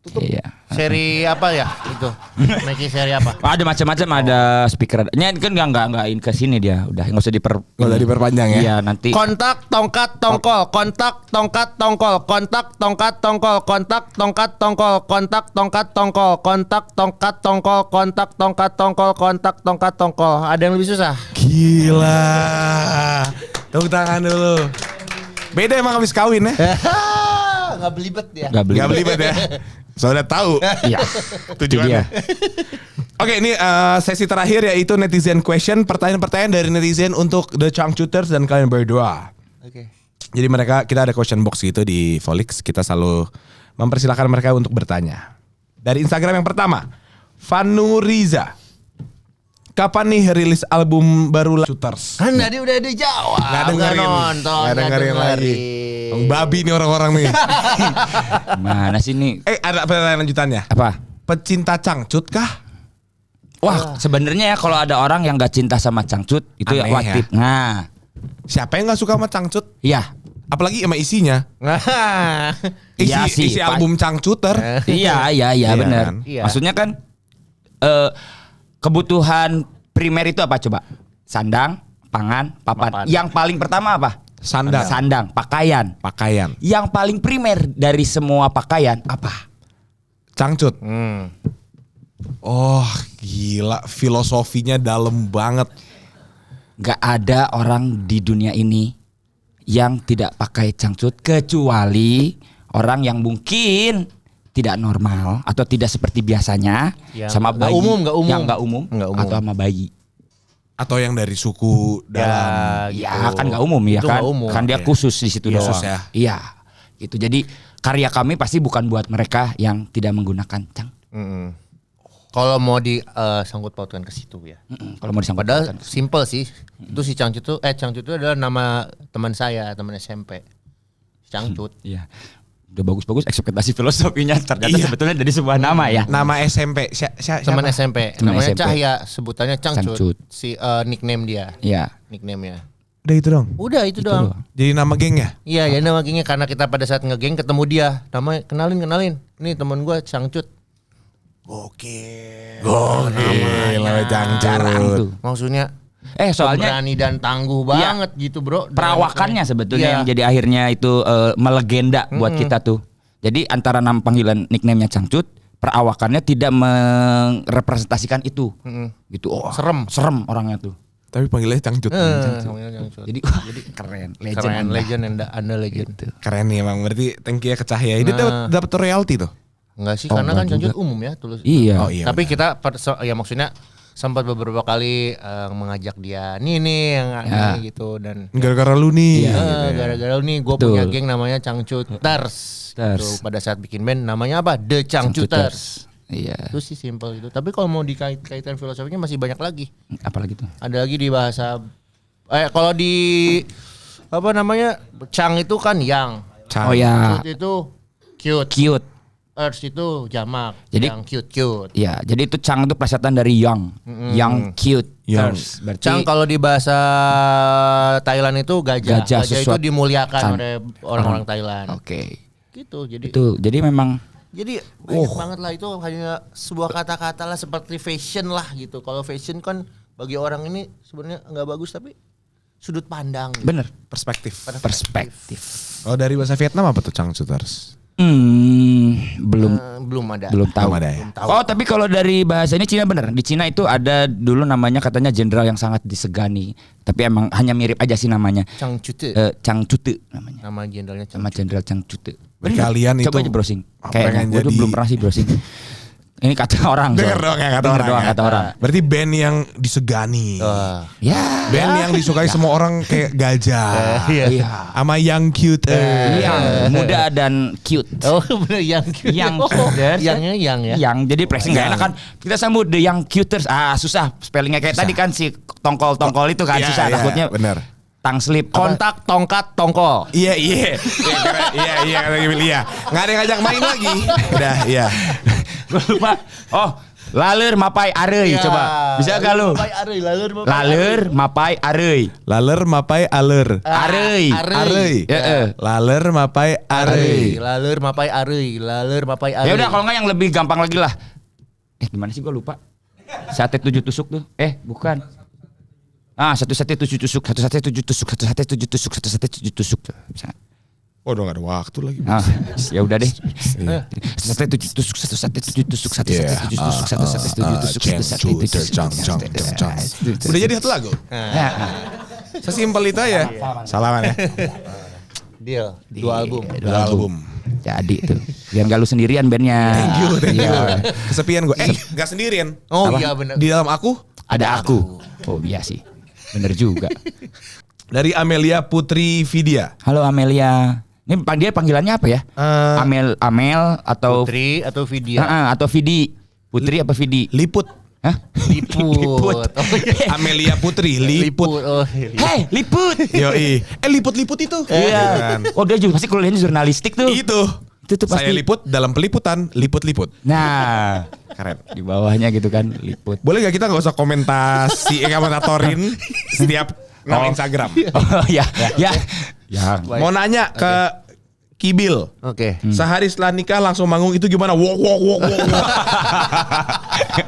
Iya. Seri apa ya itu? Meki seri apa? Ada macam-macam, ada speaker. Ini kan nggak ke sini dia. Udah nggak usah Nggak usah diperpanjang ya? Iya, nanti. Kontak, tongkat, tongkol. Kontak, tongkat, tongkol. Kontak, tongkat, tongkol. Kontak, tongkat, tongkol. Kontak, tongkat, tongkol. Kontak, tongkat, tongkol. Kontak, tongkat, tongkol. Kontak, tongkat, tongkol. Ada yang lebih susah? Gila. Tepuk tangan dulu. Beda emang habis kawin ya? Nggak belibet dia. Nggak beli. Gak belibet ya? Soalnya tahu. Iya. Tujuannya. Oke, ini sesi terakhir yaitu netizen question. Pertanyaan-pertanyaan dari netizen untuk The Changcuters dan kalian berdua. Oke. Jadi kita ada question box gitu di Volix. Kita selalu mempersilahkan mereka untuk bertanya. Dari Instagram yang pertama, Vanu Riza. Kapan nih rilis album baru Shooters? Kan tadi udah dijawab. Nggak dengerin. Nonton. Nggak dengerin lagi. Babi nih orang-orang nih. Mana sih nih? Ada pertanyaan lanjutannya. Apa? Pecinta cangcut kah? Wah, sebenarnya ya kalau ada orang yang gak cinta sama cangcut itu ya Aneh wajib. ya. Nah, Siapa yang gak suka sama cangcut? iya. Apalagi sama isinya. Iya sih, Isi album cangcuter. Iya, Iya benar. kan? Iya. Maksudnya kan kebutuhan primer itu apa coba? Sandang, pangan, papan. Yang paling pertama apa? Sandang. Pakaian. Pakaian. Yang paling primer dari semua pakaian apa? Cangcut. Oh gila, filosofinya dalam banget. Gak ada orang di dunia ini yang tidak pakai cangcut kecuali orang yang mungkin tidak normal atau tidak seperti biasanya Yang sama nggak bayi. umum, nggak umum. Yang nggak umum Nggak umum. atau sama bayi. Atau yang dari suku dalam. Ya kan nggak umum ya Itu kan. nggak umum. Kan dia khusus di situ Khusus doang. ya. Iya. Gitu. Jadi karya kami pasti bukan buat mereka yang tidak menggunakan cang. Kalau mau disangkut pautkan ke situ ya. Kalau mau disangkut Padahal simple sih. Itu si Cangcut itu adalah nama teman saya, teman SMP. Cangcut. Iya. Udah bagus-bagus ekspektasi filosofinya ternyata Iya. sebetulnya dari sebuah nama ya. Nama SMP. Teman SMP. Teman Namanya SMP. Cahya, sebutannya Cangcut. Cangcut. Si nickname dia. Iya. Nickname-nya. Udah itu dong. Udah itu doang. Jadi nama gengnya. Iya, ya nama gengnya karena kita pada saat ngegeng ketemu dia. Namanya kenalin. Nih teman gua Cangcut. Gokil. Namanya Cangcut. Jarang tuh. Maksudnya Soalnya berani dan tangguh banget gitu, Bro. perawakannya sebetulnya Iya. yang jadi akhirnya itu melegenda buat kita tuh. Jadi antara nama panggilan nickname-nya Cangcut, perawakannya tidak merepresentasikan itu. Gitu. Oh, serem orangnya tuh. Tapi panggilnya Cangcut. Namanya Cangcut. Jadi keren, legend. Keren, Anda. legend Anda legend. Keren nih emang. Berarti thank you ya ke Cahya. Ini dapat royalti tuh. Enggak sih, Oh, karena kan enggak Cangcut juga. umum ya, tulus. Iya. Oh iya. Tapi kita ya maksudnya sempat beberapa kali mengajak dia nih yang ini gitu dan Gara-gara lu nih. gara-gara nih gue Betul. punya geng namanya Cangcuters. Gitu. Pada saat bikin band namanya apa? The Cangcuters. Iya. Itu sih simple gitu. Tapi kalau mau dikait-kaitan filosofinya masih banyak lagi. Apalagi tuh? Ada lagi di bahasa kalau di apa namanya? Chang itu kan yang. Oh ya, Cute itu cute. cute. Earth itu jamak. Jadi- yang cute. Iya, jadi itu Chang itu plesetan dari young. Young cute. Young. Terus berarti Chang kalau di bahasa Thailand itu gajah. Gajah, Gajah itu sesuatu. dimuliakan Chang. oleh orang-orang Thailand. Oke. Gitu. Jadi Itu jadi memang banyak banget lah, itu hanya sebuah kata-kata lah seperti fashion lah gitu. Kalau fashion kan bagi orang ini sebenarnya nggak bagus tapi sudut pandang. Gitu. bener Perspektif. perspektif. Oh dari bahasa Vietnam apa tuh Cangcuters? Belum Belum ada. belum tahu. Belum ada ya? Tahu. Oh, tapi kalau dari bahasa ini Cina bener. Di Cina itu ada dulu namanya katanya jenderal yang sangat disegani. Tapi emang hanya mirip aja sih namanya. Cangcute. Chang Cute namanya. Nama jenderalnya Nama jenderal Chang Cute. Berarti kalian Coba itu aja browsing. pengen Kayaknya gue tuh jadi- belum pernah sih browsing. Ini kata orang. Denger soalnya. dong ya kata Denger orang. doang ya. kata orang. Berarti band yang disegani. Ya. Band yang disukai semua orang kayak gajah. Iya. Sama yang cute. Yang muda dan cute. Oh bener yang cute. Yang Oh, cuters. Yangnya yang ya. Yang jadi pressing gak Yang. enak kan. Kita sambut the young cuters. Susah spellingnya kayak tadi kan si tongkol itu kan Iya, susah iya, takutnya. bener. Tang slip Kontak, tongkat, tongkol. Iya. Nggak ada yang ngajak main lagi. Udah iya. Gue lupa. Oh, laler mapai areuy Ya. coba. Bisa gak lu? Mapai areuy, laleur mapai Laler mapai areuy. Laler mapai aler. Areuy. Areuy. Heeh. Laler mapai areuy. Laleur mapai areuy, laleur mapai areuy. Ya udah kalau enggak yang lebih gampang lagi lah. Gimana sih gue lupa. Sate 7 tusuk tuh. Bukan. Satu sate 7 tusuk, satu sate 7 tusuk, satu sate 7 tusuk, satu sate 7 tusuk. Bisa. Oh udah gak ada waktu lagi. Ya udah deh. Satu sate 7 tusuk, satu sate 7 tusuk, satu sate 7 tusuk, satu sate 7 tusuk, satu sate 7 tusuk. Udah jadi satu lagu. Sesimpel itu ya. Salaman ya. Deal, 2 album. Dua album. Jadi tuh. Biar gak lu sendirian bandnya. Thank you. Iya. Kesepian gue. Gak sendirian. Oh iya benar. Di dalam aku Ada aku. Oh iya sih. Bener juga. dari Amelia Putri Vidya. Halo Amelia. Ini dia panggilannya apa ya? Amel atau Putri atau Vidya? atau Vidi. Putri apa Vidi? Liput. Hah? Liput. Oh, iya. Amelia Putri Liput. Oh, iya. Hei, Liput. Yoi. Liput-liput itu. Iya. Oh dia juga pasti kuliahnya jurnalistik tuh. Itu. Itu tuh pasti. Saya liput dalam peliputan, liput-liput. Nah, Keren. di bawahnya gitu kan Liput. Boleh gak kita gak usah komentatorin setiap nama Instagram. Oh ya, ya. Ya. Mau nanya ke Kibil. Oke. Sehari setelah nikah langsung manggung itu gimana? Wok wok wok wok.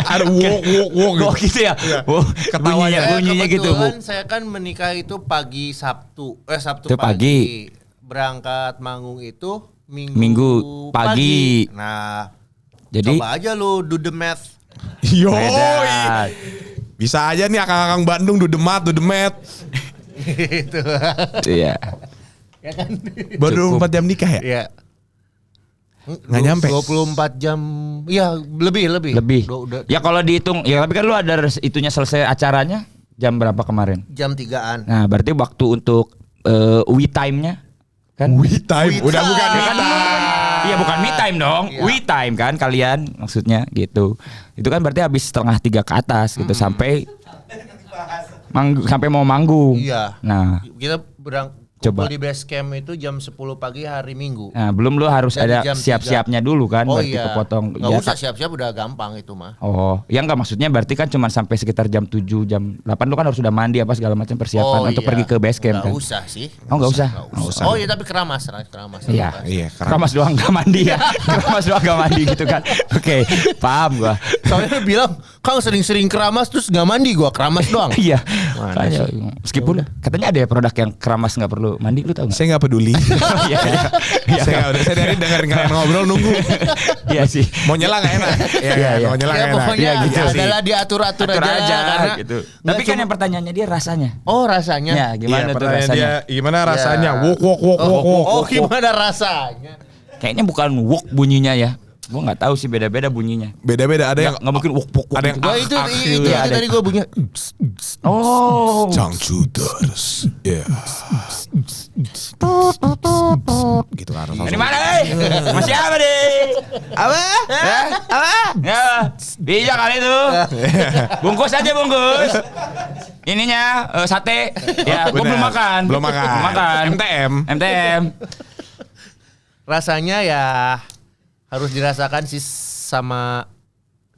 Ada wok wok wok. Oh gitu ya. Oh, Ketawanya. bunyinya gitu, Bu. Kebetulan saya kan menikah itu pagi Sabtu. Sabtu Itu pagi. Berangkat manggung itu Minggu pagi. Nah, Jadi coba aja lu do the math. Yoi. Beda. Bisa aja nih akang-akang Bandung do the mat. Gitu. Iya. Ya kan? Baru Cukup. 4 jam nikah ya? Iya. Nggak nyampe. 24 jam. Iya, lebih. Lebih. Udah. Ya kalau dihitung, ya tapi kan lu ada itunya selesai acaranya Jam berapa kemarin? Jam 3-an. Nah, berarti waktu untuk we time-nya kan? We time. Udah bukan me time. Iya bukan me time dong, Iya. we time kan kalian maksudnya gitu. Itu kan berarti habis 2:30 ke atas gitu sampai sampai mau manggung. Iya. Nah, Kita Coba. kumpul di base camp itu jam 10 pagi hari Minggu. nah belum lu harus Dari ada jam siap-siapnya dulu kan, Oh berarti iya. kepotong. Nggak Ya, usah siap-siap, udah gampang itu mah. Oh, ya enggak maksudnya berarti kan cuma sampai sekitar jam 7, jam 8 lu kan harus sudah mandi apa segala macam persiapan untuk iya. pergi ke base camp Nggak kan. usah sih. Oh, nggak usah. Nggak usah. Oh iya, tapi keramas. Iya. Iya, Keramas doang gak mandi ya. Keramas doang gak mandi gitu kan. Oke, paham gua. Soalnya lu bilang, Kang sering-sering keramas terus nggak mandi, gua keramas doang. Iya. Mana Makanya, meskipun katanya ada ya produk yang keramas nggak perlu mandi, lu tahu nggak? Saya nggak peduli. Iya. Iya. Saya dari dengerin kalian ngobrol nunggu. Iya sih. Mau nyela nggak enak. Iya, iya. Mau nyela Ya nggak enak. pokoknya Iya, gitu sih. adalah diatur-atur Atur aja karena gitu. nggak Tapi kan cuma- yang pertanyaannya dia rasanya. Oh rasanya. Ya, Iya, gimana tuh pertanyaan rasanya? dia gimana rasanya? Ya. Wok wok wok wok wok. Oh gimana rasanya? Kayaknya bukan wok bunyinya ya. Gua nggak tahu sih beda-beda bunyinya. Beda-beda ada yang Nggak mungkin wok wok wok ada yang gitu. Gua itu Iya, ada. tadi gua bunyi. Oh. Cangcuters. Iya. Gitu kan. Dari mana nih? Masih apa nih? Apa? Apa? Ya, bisa kali itu. Bungkus aja bungkus. Ininya sate. Ya, gua Benar. belum makan. Belum makan. Belum makan. MTM. Rasanya ya harus dirasakan sih sama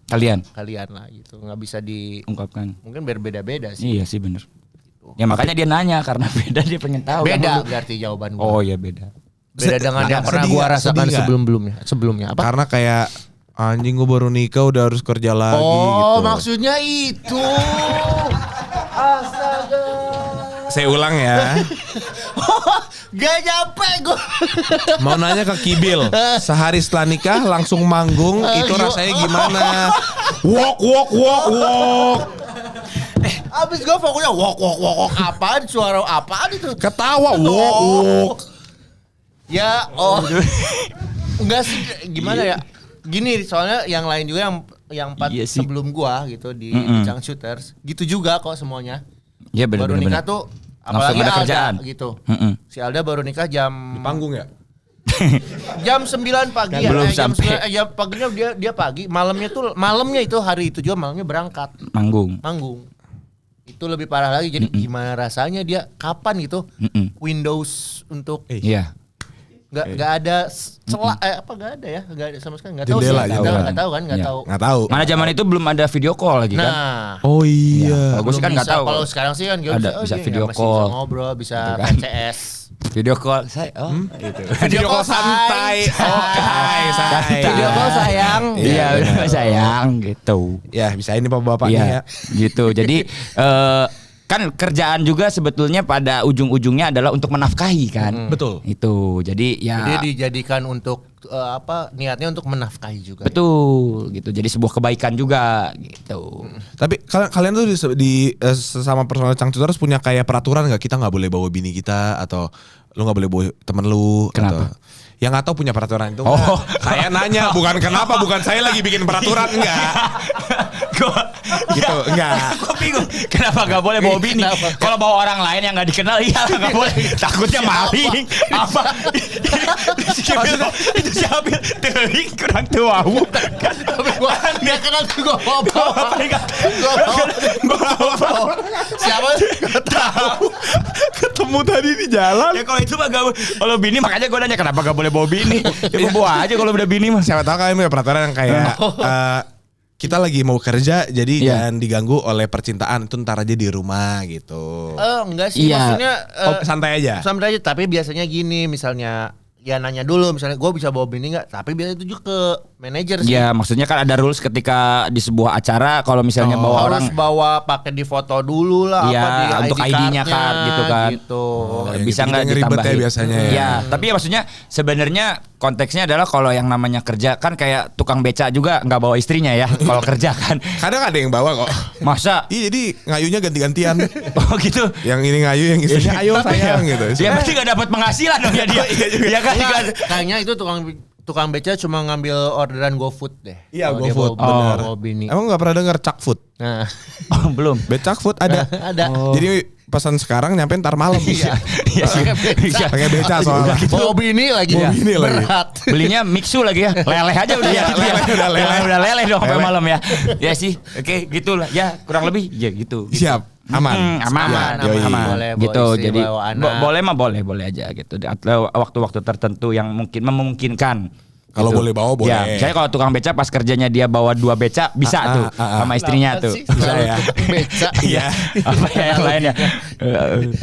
Kalian kalian lah gitu. Nggak bisa di ungkapkan. mungkin berbeda-beda sih. Iya sih bener. Ya makanya dia nanya karena beda dia pengen tahu. kan Beda dulu. berarti jawaban Oh gua. iya beda. Beda dengan yang pernah sedih gua nggak? rasakan Sedih nggak? sebelumnya. Apa? Karena kayak anjing gue baru nikah udah harus kerja lagi Oh, gitu. maksudnya itu. Astaga. Saya ulang ya. Gak nyampe gue. Mau nanya ke Kibil, sehari setelah nikah langsung manggung, itu rasanya gimana? Wok wok wok wok. Abis gue fokusnya wok apaan, suara apaan itu? Ketawa wok wok. Ya, enggak sih, gimana ya? Gini, soalnya yang lain juga yang Iya sih. sebelum gua gitu di Chang Shooters, gitu juga kok semuanya. Iya benar Baru nikah benar. tuh Langsung apalagi ada Alda kerjaan. gitu. Mm-mm. Si Alda baru nikah jam Panggung ya? jam 9 pagi ya. Belum Jam sampai. 9, jam paginya dia pagi, malamnya itu hari itu juga malamnya berangkat Manggung. Itu lebih parah lagi. Jadi gimana rasanya dia kapan gitu Windows untuk Iya. nggak ada celah nggak ada ya, nggak ada sama sekali, nggak tahu sih, Jendela, nggak jendela. tahu kan, nggak Iya. tahu. Nggak tahu. Mana zaman itu belum ada video call lagi kan? Nah, Oh iya. Kalau gue sih kan belum nggak bisa. tahu. Kalau sekarang sih kan Ada, bisa video masih call. bisa ngobrol, bisa Gitu kan. PCS. Video call saya gitu. Video call santai. Oke, santai. Video call sayang. Iya, udah sayang gitu. Ya, bisa ini bapak-bapaknya ya. Iya, gitu. Jadi kan kerjaan juga sebetulnya pada ujung-ujungnya adalah untuk menafkahi kan. Betul. Itu. Jadi ya Jadi dijadikan untuk niatnya untuk menafkahi juga. betul gitu. Jadi sebuah kebaikan juga gitu. Tapi kalian tuh di sesama personal Cangcuters punya kayak peraturan nggak, kita nggak boleh bawa bini kita atau lu nggak boleh bawa temen lu? Kenapa? Atau, yang nggak tahu punya peraturan itu Oh. nggak? Saya nanya bukan kenapa, bukan saya lagi bikin peraturan enggak. Gitu enggak. Gue bingung kenapa gak boleh bawa bini. Kenapa? Kalau bawa orang lain yang gak dikenal iya gak boleh. Takutnya maling apa. Itu siapa teuing kurang tuau. Tapi gua nggak kenal tuh gua apa. Siapa? Nggak tahu. Ketemu tadi di jalan. Ya kalau itu mah gak kalau bini makanya gue nanya kenapa gak boleh bawa bini. Ya gue bawa aja kalau udah bini mah. Siapa tahu kalian punya peraturan yang kayak kita lagi mau kerja jadi Iya. jangan diganggu oleh percintaan, itu ntar aja di rumah gitu. Enggak sih, Iya. maksudnya Santai aja. sampai aja. Tapi biasanya gini, misalnya ya nanya dulu, misalnya gue bisa bawa bini nggak? Tapi biasanya itu juga ke manajer sih. Ya maksudnya kan ada rules ketika di sebuah acara kalau misalnya bawa orang Harus bawa pakai di foto dulu lah, Iya, apa di untuk ID-nya kan, gitu kan. Gitu. yang bisa gitu-gitu nggak yang ribet ditambahin? ya biasanya ya. Iya, tapi ya maksudnya sebenarnya konteksnya adalah kalau yang namanya kerja kan kayak tukang beca juga nggak bawa istrinya ya kalau kerja kan. Kadang ada yang bawa kok. Masa? Iya, jadi ngayunya ganti-gantian. Oh gitu. Yang ini ngayu, yang istrinya ayo sayang gitu. Ya berarti nggak dapat penghasilan dong ya dia. Iya kan? Enggak, kayaknya itu tukang beca cuma ngambil orderan GoFood deh. Iya, Kalau dia GoFood, bawa- benar. bawa bini. Emang nggak pernah denger Cak Food? Nah, Oh, belum. Becak Food ada. ada. Jadi pesan sekarang nyampe ntar malam. Iya. Iya sih. Beca. Pakai beca soalnya. Bawa bini lagi. Bawa bini lagi. Berat. Belinya mixu lagi ya. Leleh aja udah Iya, ya. gitu ya. leleh, udah leleh. Udah leleh dong sampai Leleh. malam ya. Ya sih. Oke, gitulah. Ya, kurang lebih ya gitu. Siap. Aman. Aman, Yoi. Boleh bawa gitu. istri, Jadi bawa anak. boleh mah boleh aja gitu. Atau waktu-waktu tertentu yang mungkin memungkinkan. Kalau Gitu. boleh bawa, boleh. Ya, misalnya kalau tukang beca pas kerjanya dia bawa 2 beca bisa tuh sama istrinya Kenapa tuh. sih Bisa selalu ya. tukang beca? Iya. Apa ya yang lainnya?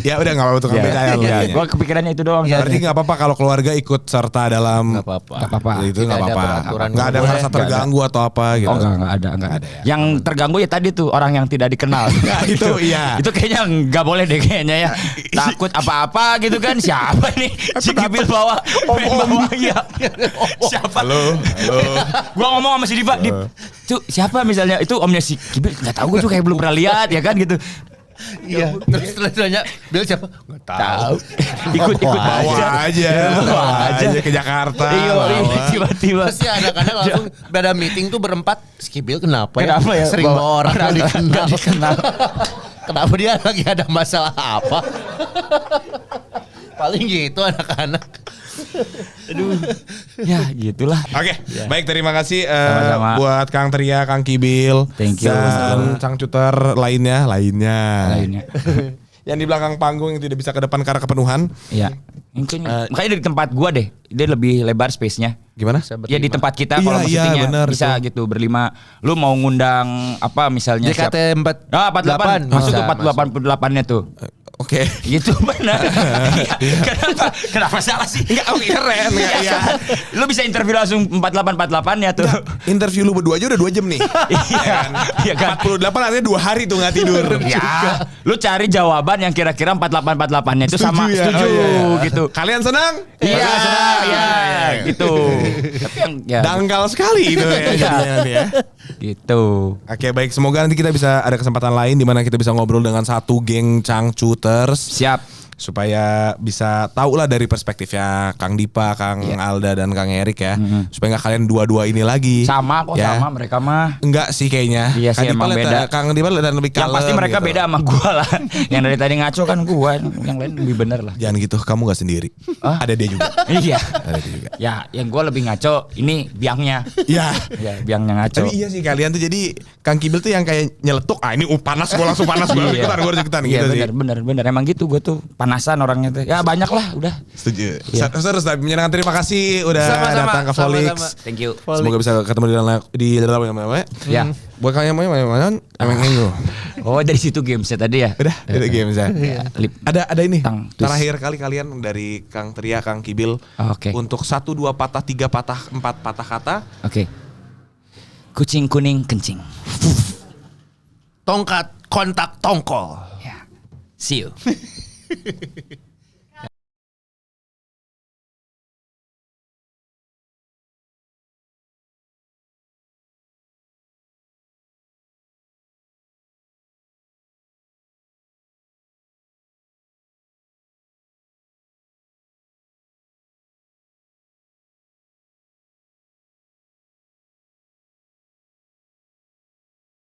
Ya udah nggak apa-apa tukang Ya. beca ya lu. Ya, gua kepikirannya itu doang. Berarti nggak apa-apa kalau keluarga ikut serta dalam. Nggak apa-apa. Nggak apa-apa. Itu Tidak nggak ada apa-apa. peraturan. Nggak ada Nggak merasa boleh. terganggu atau apa gitu. Oh enggak ada. Yang terganggu ya tadi tuh orang yang tidak dikenal. Nah, itu iya. Itu kayaknya enggak boleh deh kayaknya ya. Takut apa-apa gitu kan. Siapa nih? Si Gibil bawa bawa iya. Siapa? Halo. Gua ngomong sama si Diva, Dip, tuh siapa misalnya itu omnya si Gibil, enggak tahu gua tuh kayak belum pernah lihat ya kan gitu. Iya. Terus tanya, Bill siapa? Nggak tahu. Ikut Bawa aja. Bawa aja ke Jakarta. Iya, bawa. tiba-tiba. Terus ya anak-anak langsung pada meeting tuh berempat. Skibil kenapa ya? Kenapa ya? Sering bawa orang yang Nggak dikenal. Kenapa dia lagi ada masalah apa? Paling gitu anak-anak. Ya, gitulah. Oke, baik terima kasih Sama-sama. buat Kang Tria, Kang Kibil, Thank you. dan Cang Cuter lainnya. Lainnya. Yang di belakang panggung yang tidak bisa ke depan karena kepenuhan. Iya. Makanya di tempat gua deh, dia lebih lebar space-nya. Gimana? Ya di tempat kita Iya, kalau iya, syutingnya benar, bisa itu. gitu berlima. Lu mau ngundang apa misalnya JKT 48 masuk tuh 48-nya tuh. Oke. Gitu benar. Iya. Kenapa salah sih? Enggak, oke, keren. Enggak, iya. Lu bisa interview langsung 48-48-nya tuh. Interview lu berdua aja udah 2 jam nih. Iya kan? 48 artinya 2 hari tuh nggak tidur. Ya, lu cari jawaban yang kira-kira 48-48-nya itu sama ya? setuju Oh, iya. gitu. Kalian senang? Iya, Senang. iya, gitu. Tapi yang ya Dangkal sekali itu ya jadinya nanti ya. gitu. Oke, baik, semoga nanti kita bisa ada kesempatan lain di mana kita bisa ngobrol dengan satu geng Cangcuters Siap. supaya bisa tahu lah dari perspektifnya Kang Dipa, Kang Alda dan Kang Erik ya. Supaya nggak kalian dua-dua ini lagi. Sama kok Ya. sama mereka mah. Enggak sih kayaknya. Iya sih, Kang Dipa emang lihat- beda. Kang Dipa dan lebih Yang kalem pasti mereka gitu. beda sama gua lah. Yang dari tadi ngaco kan gua, yang lain lebih bener lah. Jangan gitu, kamu nggak sendiri. Hah? Ada dia juga. Iya. Ada dia juga. Ya, yang gua lebih ngaco ini biangnya. Iya. Ya, biangnya ngaco. Tapi iya sih kalian tuh jadi Kang Kibil tuh yang kayak nyeletuk, ini panas gue langsung panas gue Iya. ikutan Iya gitu sih. bener emang gitu gua tuh panasan orangnya tuh. Ya banyak lah udah. Setuju. Iya. Terus tapi menyenangkan, terima kasih udah Sama-sama, datang ke Volix. sama-sama. Thank you. Semoga bisa ketemu di dalam yang mana. Ya. Buat kalian yang mana emang enggak. Oh dari situ gamesnya tadi ya. Udah, itu game saya. Lip. Ada ini. Tang, tus. Terakhir kali kalian dari Kang Tria, Kang Kibil Oke. untuk 1, 2 patah, 3 patah, 4 patah kata. Oke. Kucing kuning kencing. Tongkat kontak tongkol. Ya. See you.